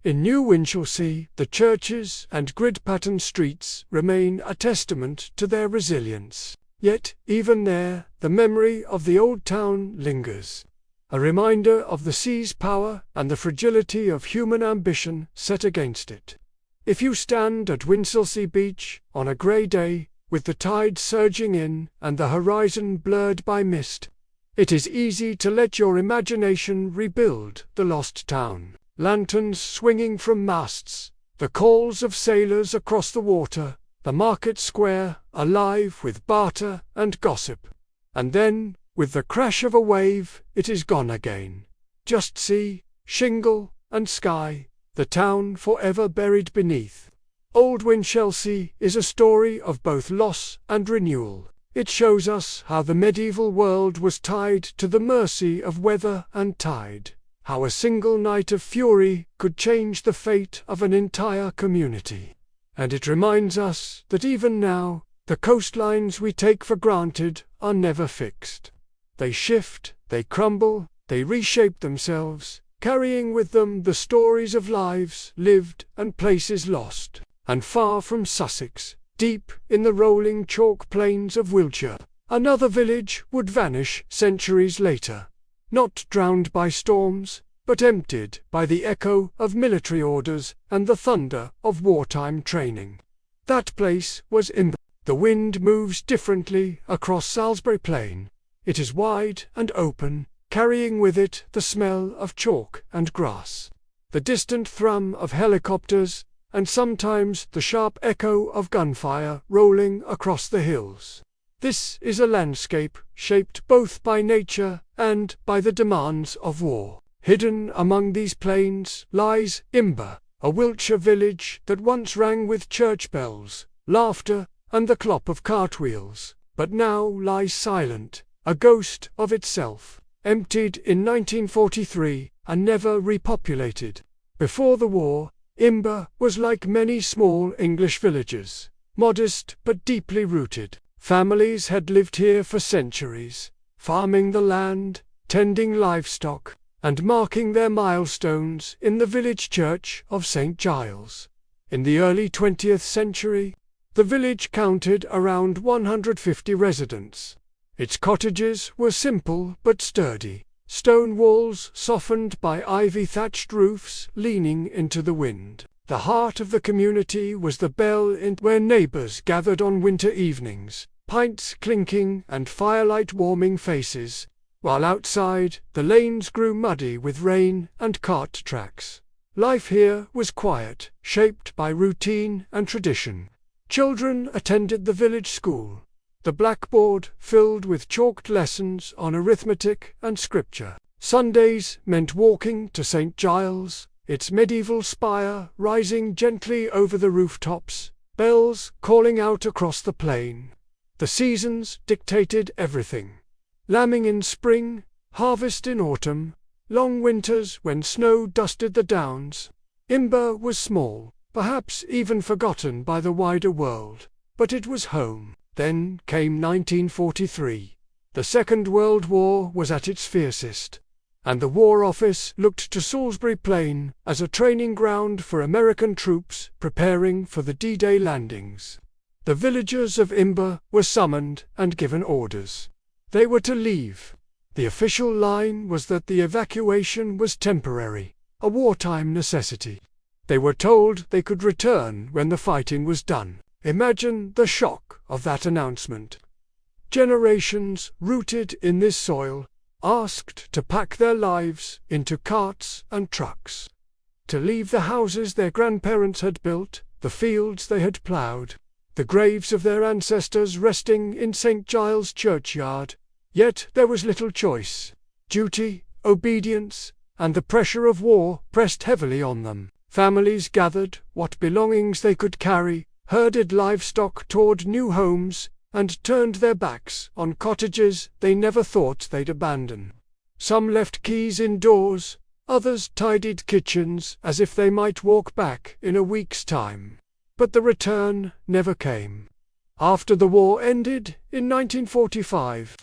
In New Winchelsea, the churches and grid-patterned streets remain a testament to their resilience. Yet, even there, the memory of the old town lingers, a reminder of the sea's power and the fragility of human ambition set against it. If you stand at Winchelsea Beach on a grey day, with the tide surging in and the horizon blurred by mist, it is easy to let your imagination rebuild the lost town. Lanterns swinging from masts, the calls of sailors across the water, the market square alive with barter and gossip. And then, with the crash of a wave, it is gone again. Just sea, shingle, and sky, the town forever buried beneath. Old Winchelsea is a story of both loss and renewal. It shows us how the medieval world was tied to the mercy of weather and tide, how a single night of fury could change the fate of an entire community. And it reminds us that even now, the coastlines we take for granted are never fixed. They shift, they crumble, they reshape themselves, carrying with them the stories of lives lived and places lost. And far from Sussex, deep in the rolling chalk plains of Wiltshire, another village would vanish centuries later, not drowned by storms, but emptied by the echo of military orders and the thunder of wartime training. That place was Imber. The wind moves differently across Salisbury Plain. It is wide and open, carrying with it the smell of chalk and grass, the distant thrum of helicopters, and sometimes the sharp echo of gunfire rolling across the hills. This is a landscape shaped both by nature and by the demands of war. Hidden among these plains lies Imber, a Wiltshire village that once rang with church bells, laughter, and the clop of cartwheels, but now lies silent, a ghost of itself, emptied in 1943 and never repopulated. Before the war, Imber was like many small English villages, modest but deeply rooted. Families had lived here for centuries, farming the land, tending livestock, and marking their milestones in the village church of St. Giles. In the early 20th century, the village counted around 150 residents. Its cottages were simple but sturdy, stone walls softened by ivy-thatched roofs leaning into the wind. The heart of the community was the Bell Inn, where neighbours gathered on winter evenings, pints clinking and firelight warming faces, while outside the lanes grew muddy with rain and cart tracks. Life here was quiet, shaped by routine and tradition. Children attended the village school, the blackboard filled with chalked lessons on arithmetic and scripture. Sundays meant walking to St. Giles, its medieval spire rising gently over the rooftops, bells calling out across the plain. The seasons dictated everything. Lambing in spring, harvest in autumn, long winters when snow dusted the downs. Imber was small, perhaps even forgotten by the wider world, but it was home. Then came 1943. The Second World War was at its fiercest, and the War Office looked to Salisbury Plain as a training ground for American troops preparing for the D-Day landings. The villagers of Imber were summoned and given orders. They were to leave. The official line was that the evacuation was temporary, a wartime necessity. They were told they could return when the fighting was done. Imagine the shock of that announcement. Generations rooted in this soil, asked to pack their lives into carts and trucks, to leave the houses their grandparents had built, the fields they had ploughed, the graves of their ancestors resting in St. Giles churchyard. Yet there was little choice. Duty, obedience, and the pressure of war pressed heavily on them. Families gathered what belongings they could carry, herded livestock toward new homes, and turned their backs on cottages they never thought they'd abandon. Some left keys indoors, others tidied kitchens as if they might walk back in a week's time. But the return never came. After the war ended in 1945,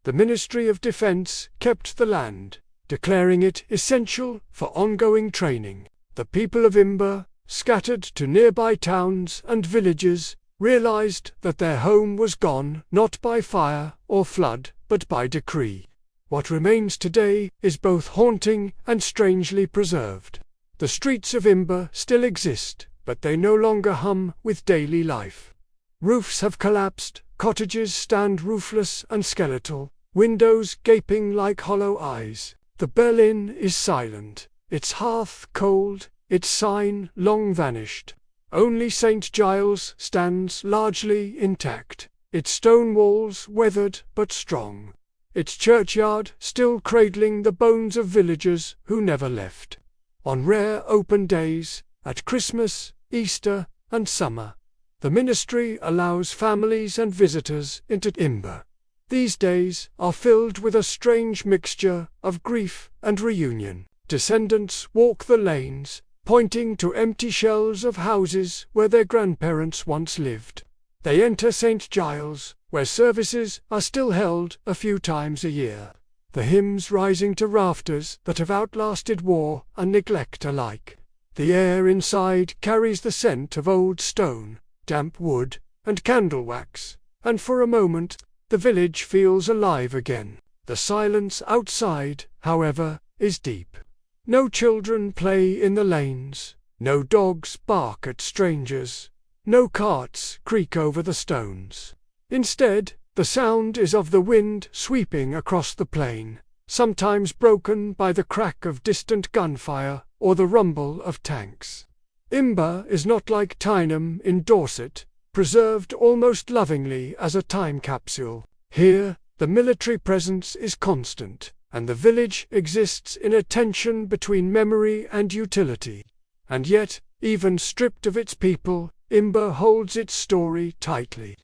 the Ministry of Defence kept the land, declaring it essential for ongoing training. The people of Imber, scattered to nearby towns and villages, realized that their home was gone not by fire or flood, but by decree. What remains today is both haunting and strangely preserved. The streets of Imber still exist, but they no longer hum with daily life. Roofs have collapsed, cottages stand roofless and skeletal, windows gaping like hollow eyes. The Berlin is silent, its hearth cold, its sign long vanished. Only St. Giles stands largely intact, its stone walls weathered but strong, its churchyard still cradling the bones of villagers who never left. On rare open days, at Christmas, Easter, and summer, the ministry allows families and visitors into Imber. These days are filled with a strange mixture of grief and reunion. Descendants walk the lanes, pointing to empty shells of houses where their grandparents once lived. They enter St. Giles, where services are still held a few times a year, the hymns rising to rafters that have outlasted war and neglect alike. The air inside carries the scent of old stone, damp wood, and candle wax, and for a moment the village feels alive again. The silence outside, however, is deep. No children play in the lanes, no dogs bark at strangers, no carts creak over the stones. Instead, the sound is of the wind sweeping across the plain, sometimes broken by the crack of distant gunfire or the rumble of tanks. Imber is not like Tyneham in Dorset, preserved almost lovingly as a time capsule. Here, the military presence is constant, and the village exists in a tension between memory and utility. And yet, even stripped of its people, Imber holds its story tightly.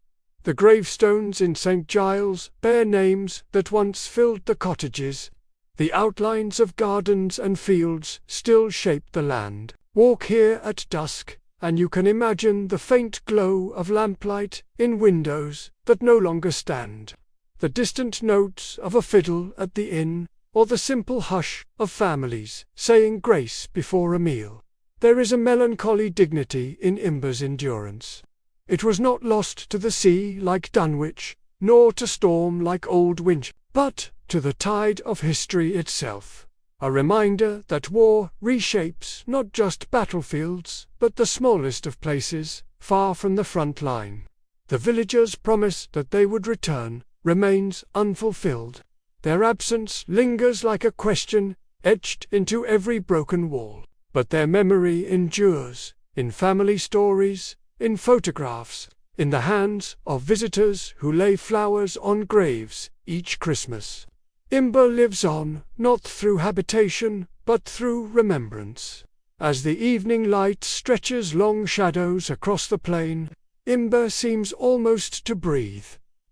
The gravestones in St. Giles bear names that once filled the cottages. The outlines of gardens and fields still shape the land. Walk here at dusk, and you can imagine the faint glow of lamplight in windows that no longer stand, the distant notes of a fiddle at the inn, or the simple hush of families saying grace before a meal. There is a melancholy dignity in Imber's endurance. It was not lost to the sea like Dunwich, nor to storm like Old Winchelsea, but to the tide of history itself. A reminder that war reshapes not just battlefields, but the smallest of places, far from the front line. The villagers' promise that they would return remains unfulfilled. Their absence lingers like a question etched into every broken wall, but their memory endures, in family stories, in photographs, in the hands of visitors who lay flowers on graves each Christmas. Imber lives on, not through habitation, but through remembrance. As the evening light stretches long shadows across the plain, Imber seems almost to breathe.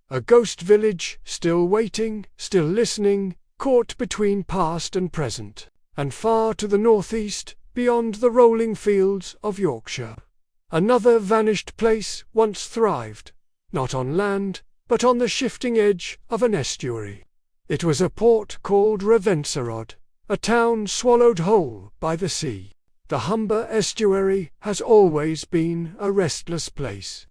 A ghost village, still waiting, still listening, caught between past and present, and far to the northeast, beyond the rolling fields of Yorkshire. Another vanished place once thrived, not on land, but on the shifting edge of an estuary. It was a port called Ravenser Odd, a town swallowed whole by the sea. The Humber estuary has always been a restless place.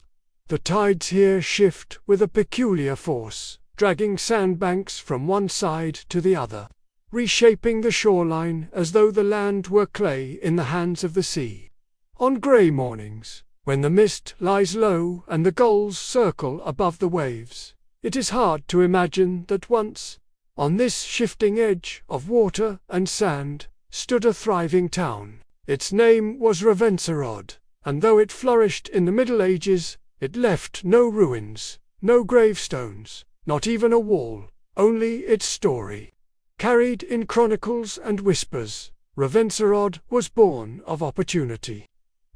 The tides here shift with a peculiar force, dragging sandbanks from one side to the other, reshaping the shoreline as though the land were clay in the hands of the sea. On grey mornings, when the mist lies low and the gulls circle above the waves, it is hard to imagine that once, on this shifting edge of water and sand, stood a thriving town. Its name was Ravenser Odd, and though it flourished in the Middle Ages, it left no ruins, no gravestones, not even a wall, only its story. Carried in chronicles and whispers, Ravenser Odd was born of opportunity.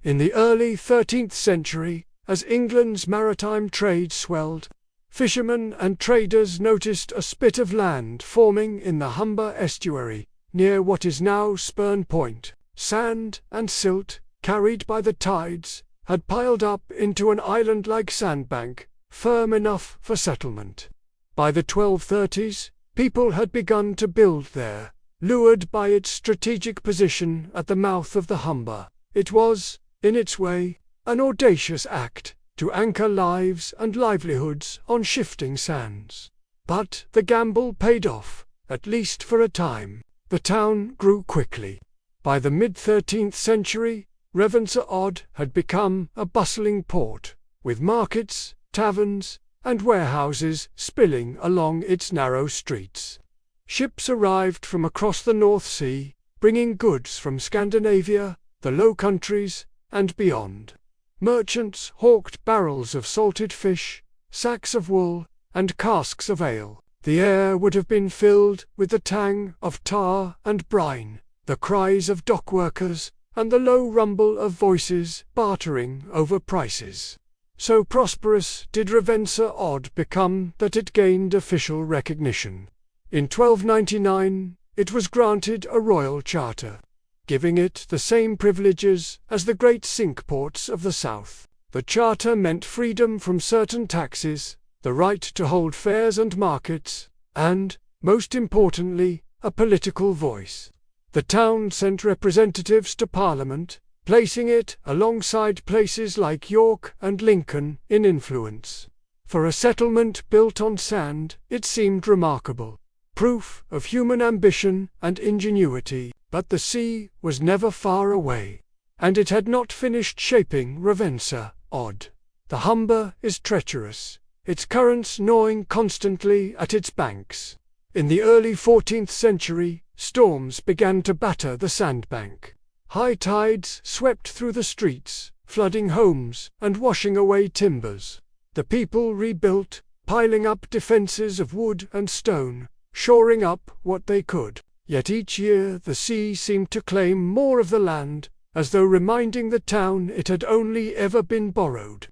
In the early 13th century, as England's maritime trade swelled, fishermen and traders noticed a spit of land forming in the Humber estuary, near what is now Spurn Point. Sand and silt, carried by the tides, had piled up into an island-like sandbank, firm enough for settlement. By the 1230s, people had begun to build there, lured by its strategic position at the mouth of the Humber. It was, in its way, an audacious act, to anchor lives and livelihoods on shifting sands. But the gamble paid off, at least for a time. The town grew quickly. By the mid-13th century, Ravenser Odd had become a bustling port, with markets, taverns, and warehouses spilling along its narrow streets. Ships arrived from across the North Sea, bringing goods from Scandinavia, the Low Countries, and beyond. Merchants hawked barrels of salted fish, sacks of wool, and casks of ale. The air would have been filled with the tang of tar and brine, the cries of dock workers, and the low rumble of voices bartering over prices. So prosperous did Ravenser Odd become that it gained official recognition. In 1299, it was granted a royal charter, giving it the same privileges as the great Cinque Ports of the south. The charter meant freedom from certain taxes, the right to hold fairs and markets, and, most importantly, a political voice. The town sent representatives to Parliament, placing it alongside places like York and Lincoln in influence. For a settlement built on sand, it seemed remarkable, proof of human ambition and ingenuity. But the sea was never far away, and it had not finished shaping Ravenser Odd. The Humber is treacherous, its currents gnawing constantly at its banks. In the early 14th century, storms began to batter the sandbank. High tides swept through the streets, flooding homes and washing away timbers. The people rebuilt, piling up defences of wood and stone, shoring up what they could. Yet each year the sea seemed to claim more of the land, as though reminding the town it had only ever been borrowed.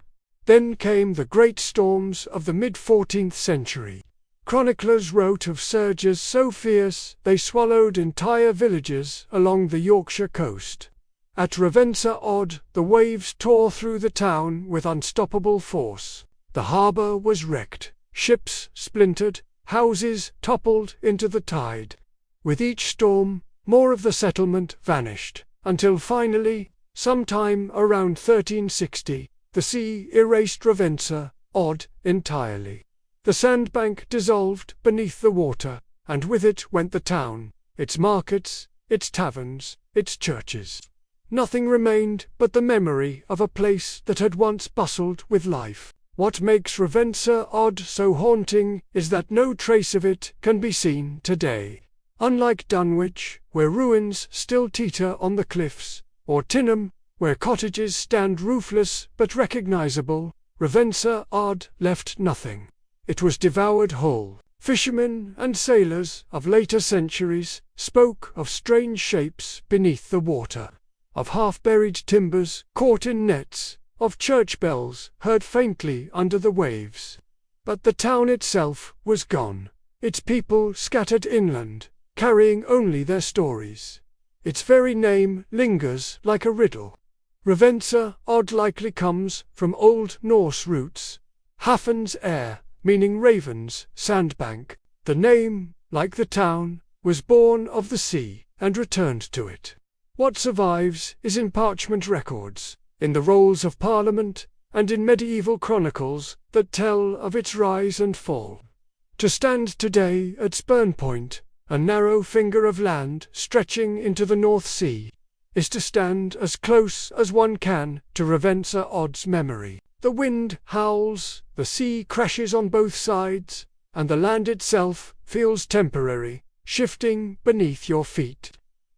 Then came the great storms of the mid-14th century. Chroniclers wrote of surges so fierce they swallowed entire villages along the Yorkshire coast. At Ravenser Odd, the waves tore through the town with unstoppable force. The harbour was wrecked, ships splintered, houses toppled into the tide. With each storm, more of the settlement vanished, until finally, sometime around 1360, the sea erased Ravenser Odd entirely. The sandbank dissolved beneath the water, and with it went the town, its markets, its taverns, its churches. Nothing remained but the memory of a place that had once bustled with life. What makes Ravenser Odd so haunting is that no trace of it can be seen today. Unlike Dunwich, where ruins still teeter on the cliffs, or Tyneham, where cottages stand roofless but recognizable, Ravenser Odd left nothing. It was devoured whole. Fishermen and sailors of later centuries spoke of strange shapes beneath the water, of half-buried timbers caught in nets, of church bells heard faintly under the waves. But the town itself was gone, its people scattered inland, carrying only their stories. Its very name lingers like a riddle. Ravenser Odd likely comes from Old Norse roots, Hafen's air, meaning raven's sandbank. The name, like the town, was born of the sea and returned to it. What survives is in parchment records, in the rolls of Parliament, and in medieval chronicles that tell of its rise and fall. To stand today at Spurn Point, a narrow finger of land stretching into the North Sea, is to stand as close as one can to Ravenser Odd's memory. The wind howls, the sea crashes on both sides, and the land itself feels temporary, shifting beneath your feet.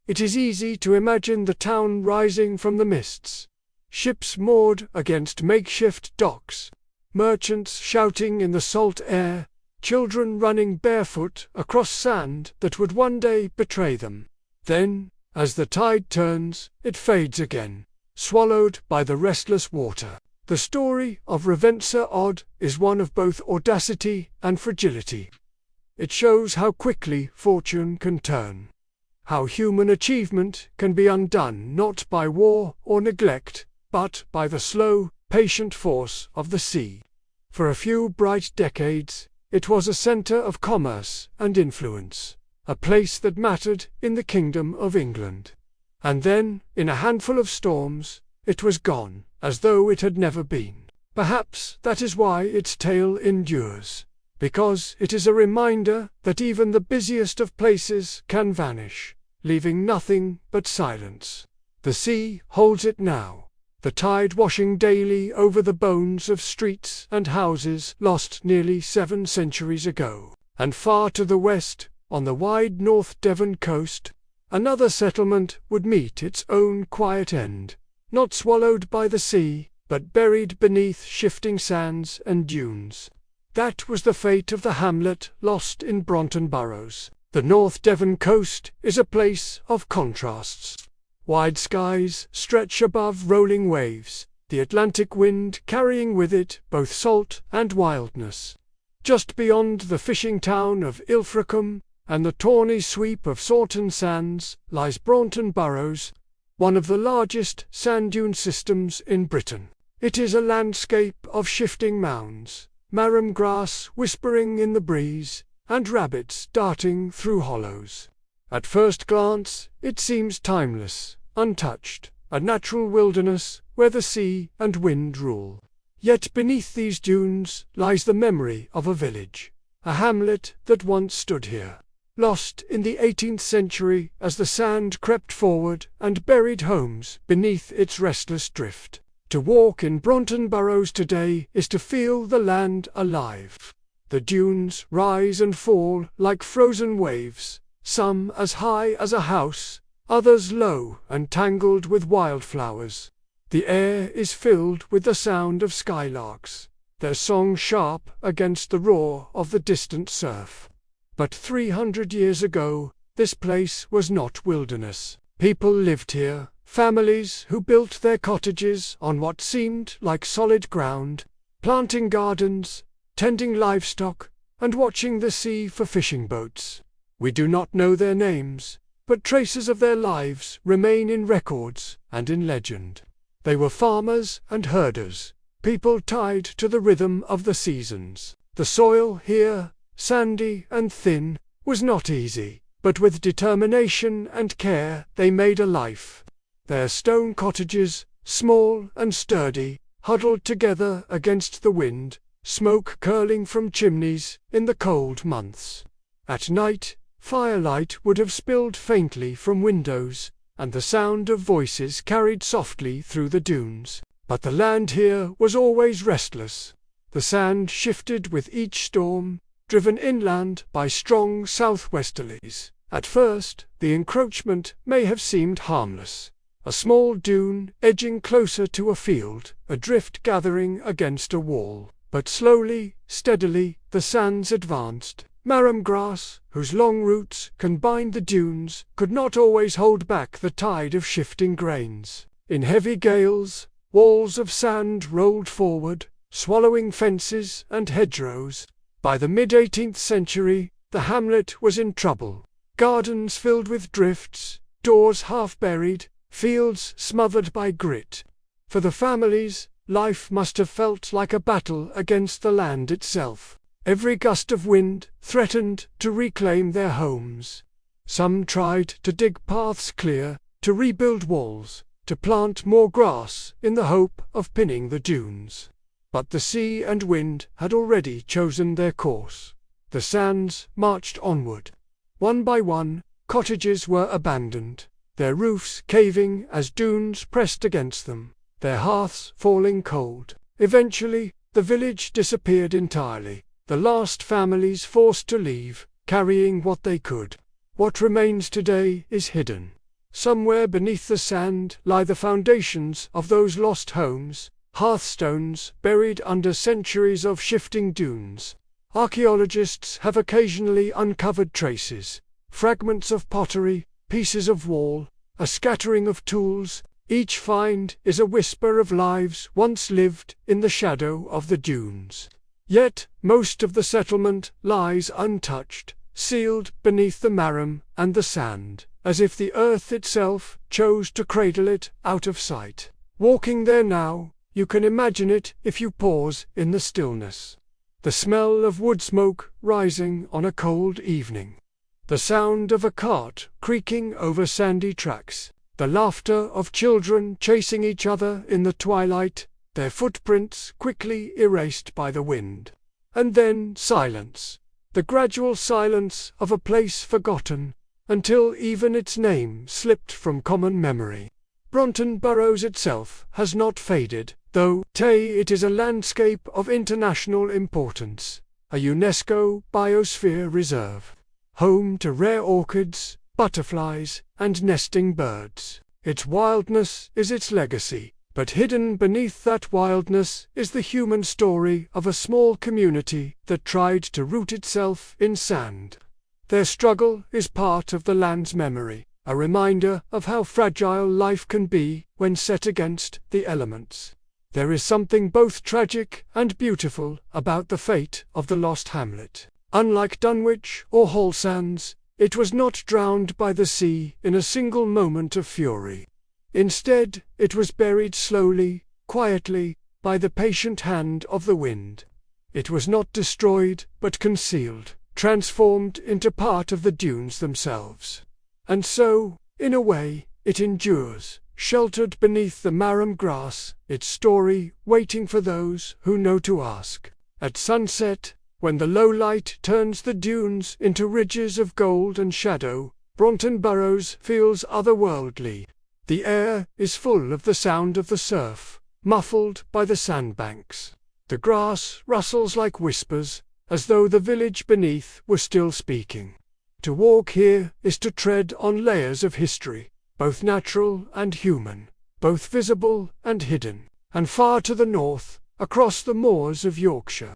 It is easy to imagine the town rising from the mists, ships moored against makeshift docks, merchants shouting in the salt air, children running barefoot across sand that would one day betray them. Then, as the tide turns, it fades again, swallowed by the restless water. The story of Ravenser Odd is one of both audacity and fragility. It shows how quickly fortune can turn, how human achievement can be undone not by war or neglect, but by the slow, patient force of the sea. For a few bright decades, it was a centre of commerce and influence, a place that mattered in the Kingdom of England. And then, in a handful of storms, it was gone, as though it had never been. Perhaps that is why its tale endures, because it is a reminder that even the busiest of places can vanish, leaving nothing but silence. The sea holds it now, the tide washing daily over the bones of streets and houses lost nearly 7 centuries ago. And far to the west, on the wide North Devon coast, another settlement would meet its own quiet end, not swallowed by the sea, but buried beneath shifting sands and dunes. That was the fate of the hamlet lost in Braunton Burrows. The North Devon coast is a place of contrasts. Wide skies stretch above rolling waves, the Atlantic wind carrying with it both salt and wildness. Just beyond the fishing town of Ilfracombe and the tawny sweep of Whorlton Sands lies Braunton Burrows, one of the largest sand dune systems in Britain. It is a landscape of shifting mounds, marram grass whispering in the breeze, and rabbits darting through hollows. At first glance, it seems timeless, untouched, a natural wilderness where the sea and wind rule. Yet beneath these dunes lies the memory of a village, a hamlet that once stood here, lost in the 18th century as the sand crept forward and buried homes beneath its restless drift. To walk in Braunton Burrows today is to feel the land alive. The dunes rise and fall like frozen waves, some as high as a house, others low and tangled with wildflowers. The air is filled with the sound of skylarks, their song sharp against the roar of the distant surf. But 300 years ago, this place was not wilderness. People lived here, families who built their cottages on what seemed like solid ground, planting gardens, tending livestock, and watching the sea for fishing boats. We do not know their names, but traces of their lives remain in records and in legend. They were farmers and herders, people tied to the rhythm of the seasons. The soil here, sandy and thin, was not easy, but with determination and care they made a life. Their stone cottages, small and sturdy, huddled together against the wind, smoke curling from chimneys in the cold months. At night, firelight would have spilled faintly from windows, and the sound of voices carried softly through the dunes. But the land here was always restless. The sand shifted with each storm, driven inland by strong southwesterlies. At first, the encroachment may have seemed harmless. A small dune edging closer to a field, a drift gathering against a wall. But slowly, steadily, the sands advanced. Marram grass, whose long roots can bind the dunes, could not always hold back the tide of shifting grains. In heavy gales, walls of sand rolled forward, swallowing fences and hedgerows. By the mid-18th century, the hamlet was in trouble. Gardens filled with drifts, doors half buried, fields smothered by grit. For the families, life must have felt like a battle against the land itself. Every gust of wind threatened to reclaim their homes. Some tried to dig paths clear, to rebuild walls, to plant more grass in the hope of pinning the dunes. But the sea and wind had already chosen their course. The sands marched onward. One by one, cottages were abandoned, their roofs caving as dunes pressed against them, their hearths falling cold. Eventually, the village disappeared entirely, the last families forced to leave, carrying what they could. What remains today is hidden. Somewhere beneath the sand lie the foundations of those lost homes, hearthstones buried under centuries of shifting dunes. Archaeologists have occasionally uncovered traces, fragments of pottery, pieces of wall, a scattering of tools. Each find is a whisper of lives once lived in the shadow of the dunes. Yet most of the settlement lies untouched, sealed beneath the marram and the sand, as if the earth itself chose to cradle it out of sight. Walking there now, you can imagine it if you pause in the stillness. The smell of wood smoke rising on a cold evening. The sound of a cart creaking over sandy tracks. The laughter of children chasing each other in the twilight, their footprints quickly erased by the wind. And then silence. The gradual silence of a place forgotten, until even its name slipped from common memory. Braunton Burrows itself has not faded, though it is a landscape of international importance, a UNESCO biosphere reserve, home to rare orchids, butterflies, and nesting birds. Its wildness is its legacy, but hidden beneath that wildness is the human story of a small community that tried to root itself in sand. Their struggle is part of the land's memory, a reminder of how fragile life can be when set against the elements. There is something both tragic and beautiful about the fate of the lost hamlet. Unlike Dunwich or Hallsands, it was not drowned by the sea in a single moment of fury. Instead, it was buried slowly, quietly, by the patient hand of the wind. It was not destroyed, but concealed, transformed into part of the dunes themselves. And so, in a way, it endures, sheltered beneath the marram grass, its story waiting for those who know to ask. At sunset, when the low light turns the dunes into ridges of gold and shadow, Braunton Burrows feels otherworldly. The air is full of the sound of the surf, muffled by the sandbanks. The grass rustles like whispers, as though the village beneath were still speaking. To walk here is to tread on layers of history, both natural and human, both visible and hidden. And far to the north, across the moors of Yorkshire,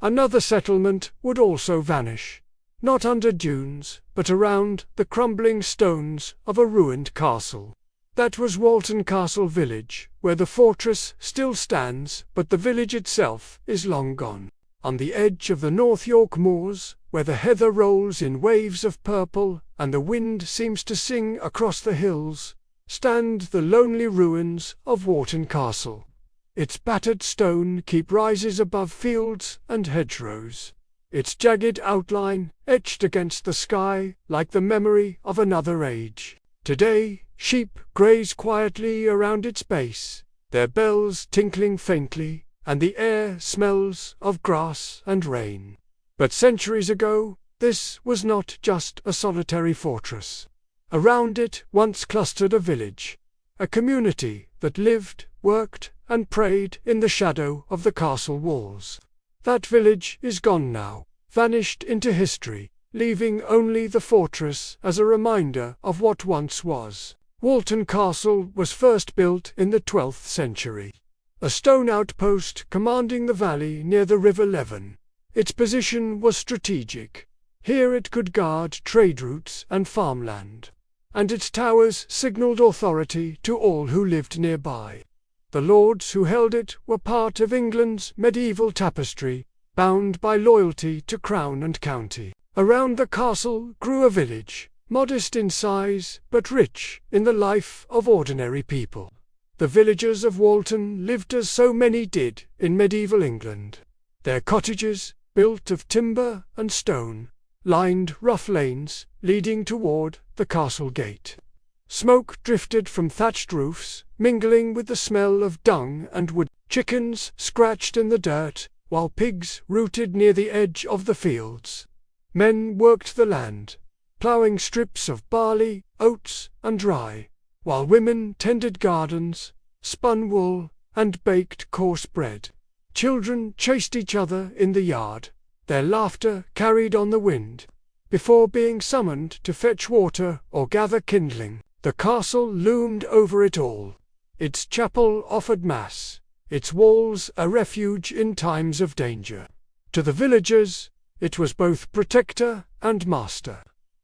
another settlement would also vanish, not under dunes, but around the crumbling stones of a ruined castle. That was Whorlton Castle Village, where the fortress still stands, but the village itself is long gone. On the edge of the North York moors, where the heather rolls in waves of purple and the wind seems to sing across the hills, stand the lonely ruins of Whorlton Castle. Its battered stone keep rises above fields and hedgerows, its jagged outline etched against the sky like the memory of another age. Today, sheep graze quietly around its base, their bells tinkling faintly, and the air smells of grass and rain. But centuries ago, this was not just a solitary fortress. Around it once clustered a village, a community that lived, worked, and prayed in the shadow of the castle walls. That village is gone now, vanished into history, leaving only the fortress as a reminder of what once was. Whorlton Castle was first built in the 12th century. A stone outpost commanding the valley near the River Leven. Its position was strategic. Here it could guard trade routes and farmland, and its towers signalled authority to all who lived nearby. The lords who held it were part of England's medieval tapestry, bound by loyalty to crown and county. Around the castle grew a village, modest in size but rich in the life of ordinary people. The villagers of Whorlton lived as so many did in medieval England. Their cottages, built of timber and stone, lined rough lanes leading toward the castle gate. Smoke drifted from thatched roofs, mingling with the smell of dung and wood. Chickens scratched in the dirt, while pigs rooted near the edge of the fields. Men worked the land, ploughing strips of barley, oats, and rye, while women tended gardens, spun wool, and baked coarse bread. Children chased each other in the yard, their laughter carried on the wind. Before being summoned to fetch water or gather kindling, the castle loomed over it all. Its chapel offered mass, its walls a refuge in times of danger. To the villagers, it was both protector and master.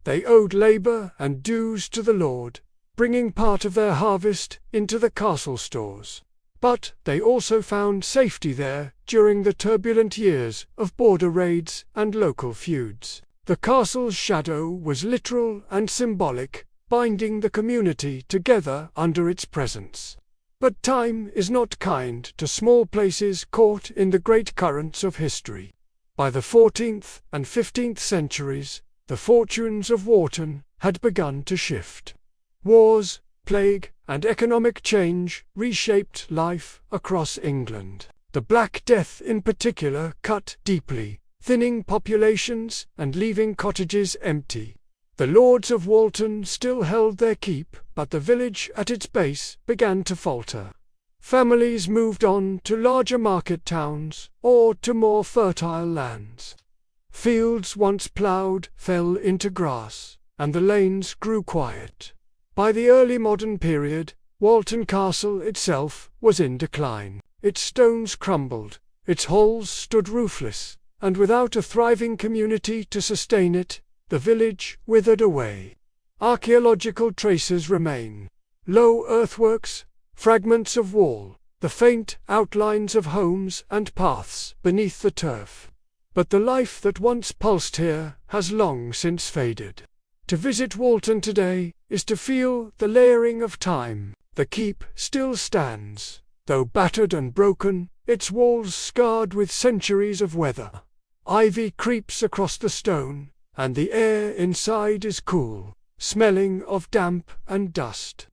They owed labour and dues to the lord, bringing part of their harvest into the castle stores. But they also found safety there during the turbulent years of border raids and local feuds. The castle's shadow was literal and symbolic, binding the community together under its presence. But time is not kind to small places caught in the great currents of history. By the 14th and 15th centuries, the fortunes of Whorlton had begun to shift. Wars, plague, and economic change reshaped life across England. The Black Death in particular cut deeply, thinning populations and leaving cottages empty. The lords of Whorlton still held their keep, but the village at its base began to falter. Families moved on to larger market towns or to more fertile lands. Fields once ploughed fell into grass, and the lanes grew quiet. By the early modern period, Whorlton Castle itself was in decline. Its stones crumbled, its halls stood roofless, and without a thriving community to sustain it, the village withered away. Archaeological traces remain. Low earthworks, fragments of wall, the faint outlines of homes and paths beneath the turf. But the life that once pulsed here has long since faded. To visit Whorlton today is to feel the layering of time. The keep still stands, though battered and broken, its walls scarred with centuries of weather. Ivy creeps across the stone, and the air inside is cool, smelling of damp and dust.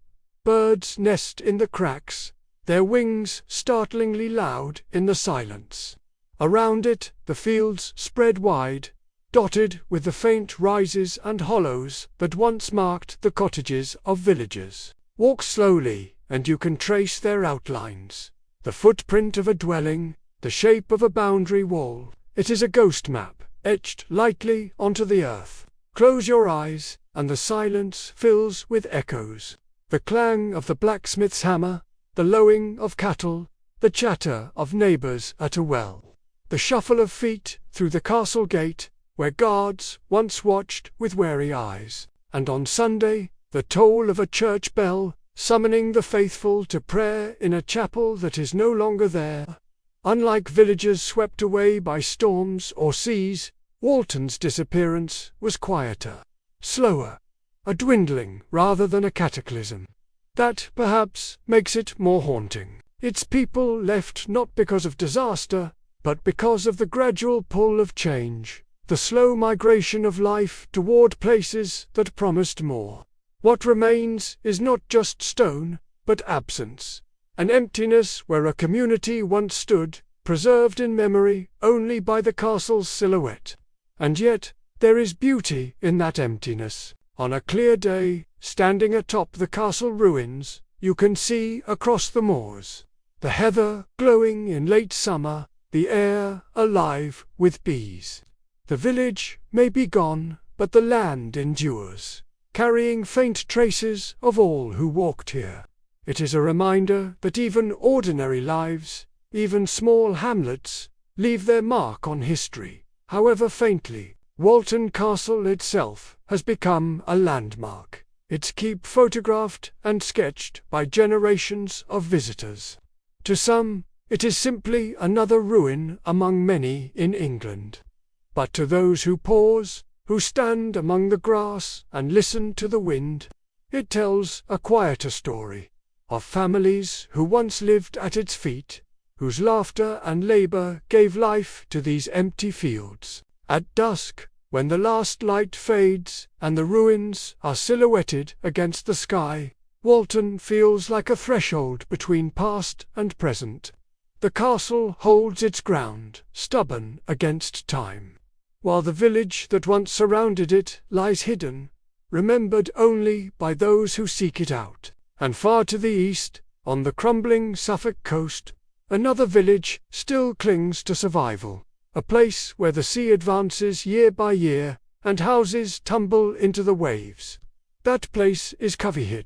Birds nest in the cracks, their wings startlingly loud in the silence. Around it, the fields spread wide, dotted with the faint rises and hollows that once marked the cottages of villagers. Walk slowly, and you can trace their outlines. The footprint of a dwelling, the shape of a boundary wall. It is a ghost map, etched lightly onto the earth. Close your eyes, and the silence fills with echoes. The clang of the blacksmith's hammer, the lowing of cattle, the chatter of neighbours at a well. The shuffle of feet through the castle gate, where guards once watched with wary eyes. And on Sunday, the toll of a church bell, summoning the faithful to prayer in a chapel that is no longer there. Unlike villages swept away by storms or seas, Whorlton's disappearance was quieter, slower, a dwindling rather than a cataclysm. That, perhaps, makes it more haunting. Its people left not because of disaster, but because of the gradual pull of change, the slow migration of life toward places that promised more. What remains is not just stone, but absence, an emptiness where a community once stood, preserved in memory only by the castle's silhouette. And yet, there is beauty in that emptiness. On a clear day, standing atop the castle ruins, you can see across the moors. The heather glowing in late summer, the air alive with bees. The village may be gone, but the land endures, carrying faint traces of all who walked here. It is a reminder that even ordinary lives, even small hamlets, leave their mark on history, however faintly. Whorlton Castle itself has become a landmark, its keep photographed and sketched by generations of visitors. To some, it is simply another ruin among many in England. But to those who pause, who stand among the grass and listen to the wind, it tells a quieter story, of families who once lived at its feet, whose laughter and labour gave life to these empty fields. At dusk, when the last light fades and the ruins are silhouetted against the sky, Whorlton feels like a threshold between past and present. The castle holds its ground, stubborn against time, while the village that once surrounded it lies hidden, remembered only by those who seek it out. And far to the east, on the crumbling Suffolk coast, another village still clings to survival, a place where the sea advances year by year, and houses tumble into the waves. That place is Covehithe,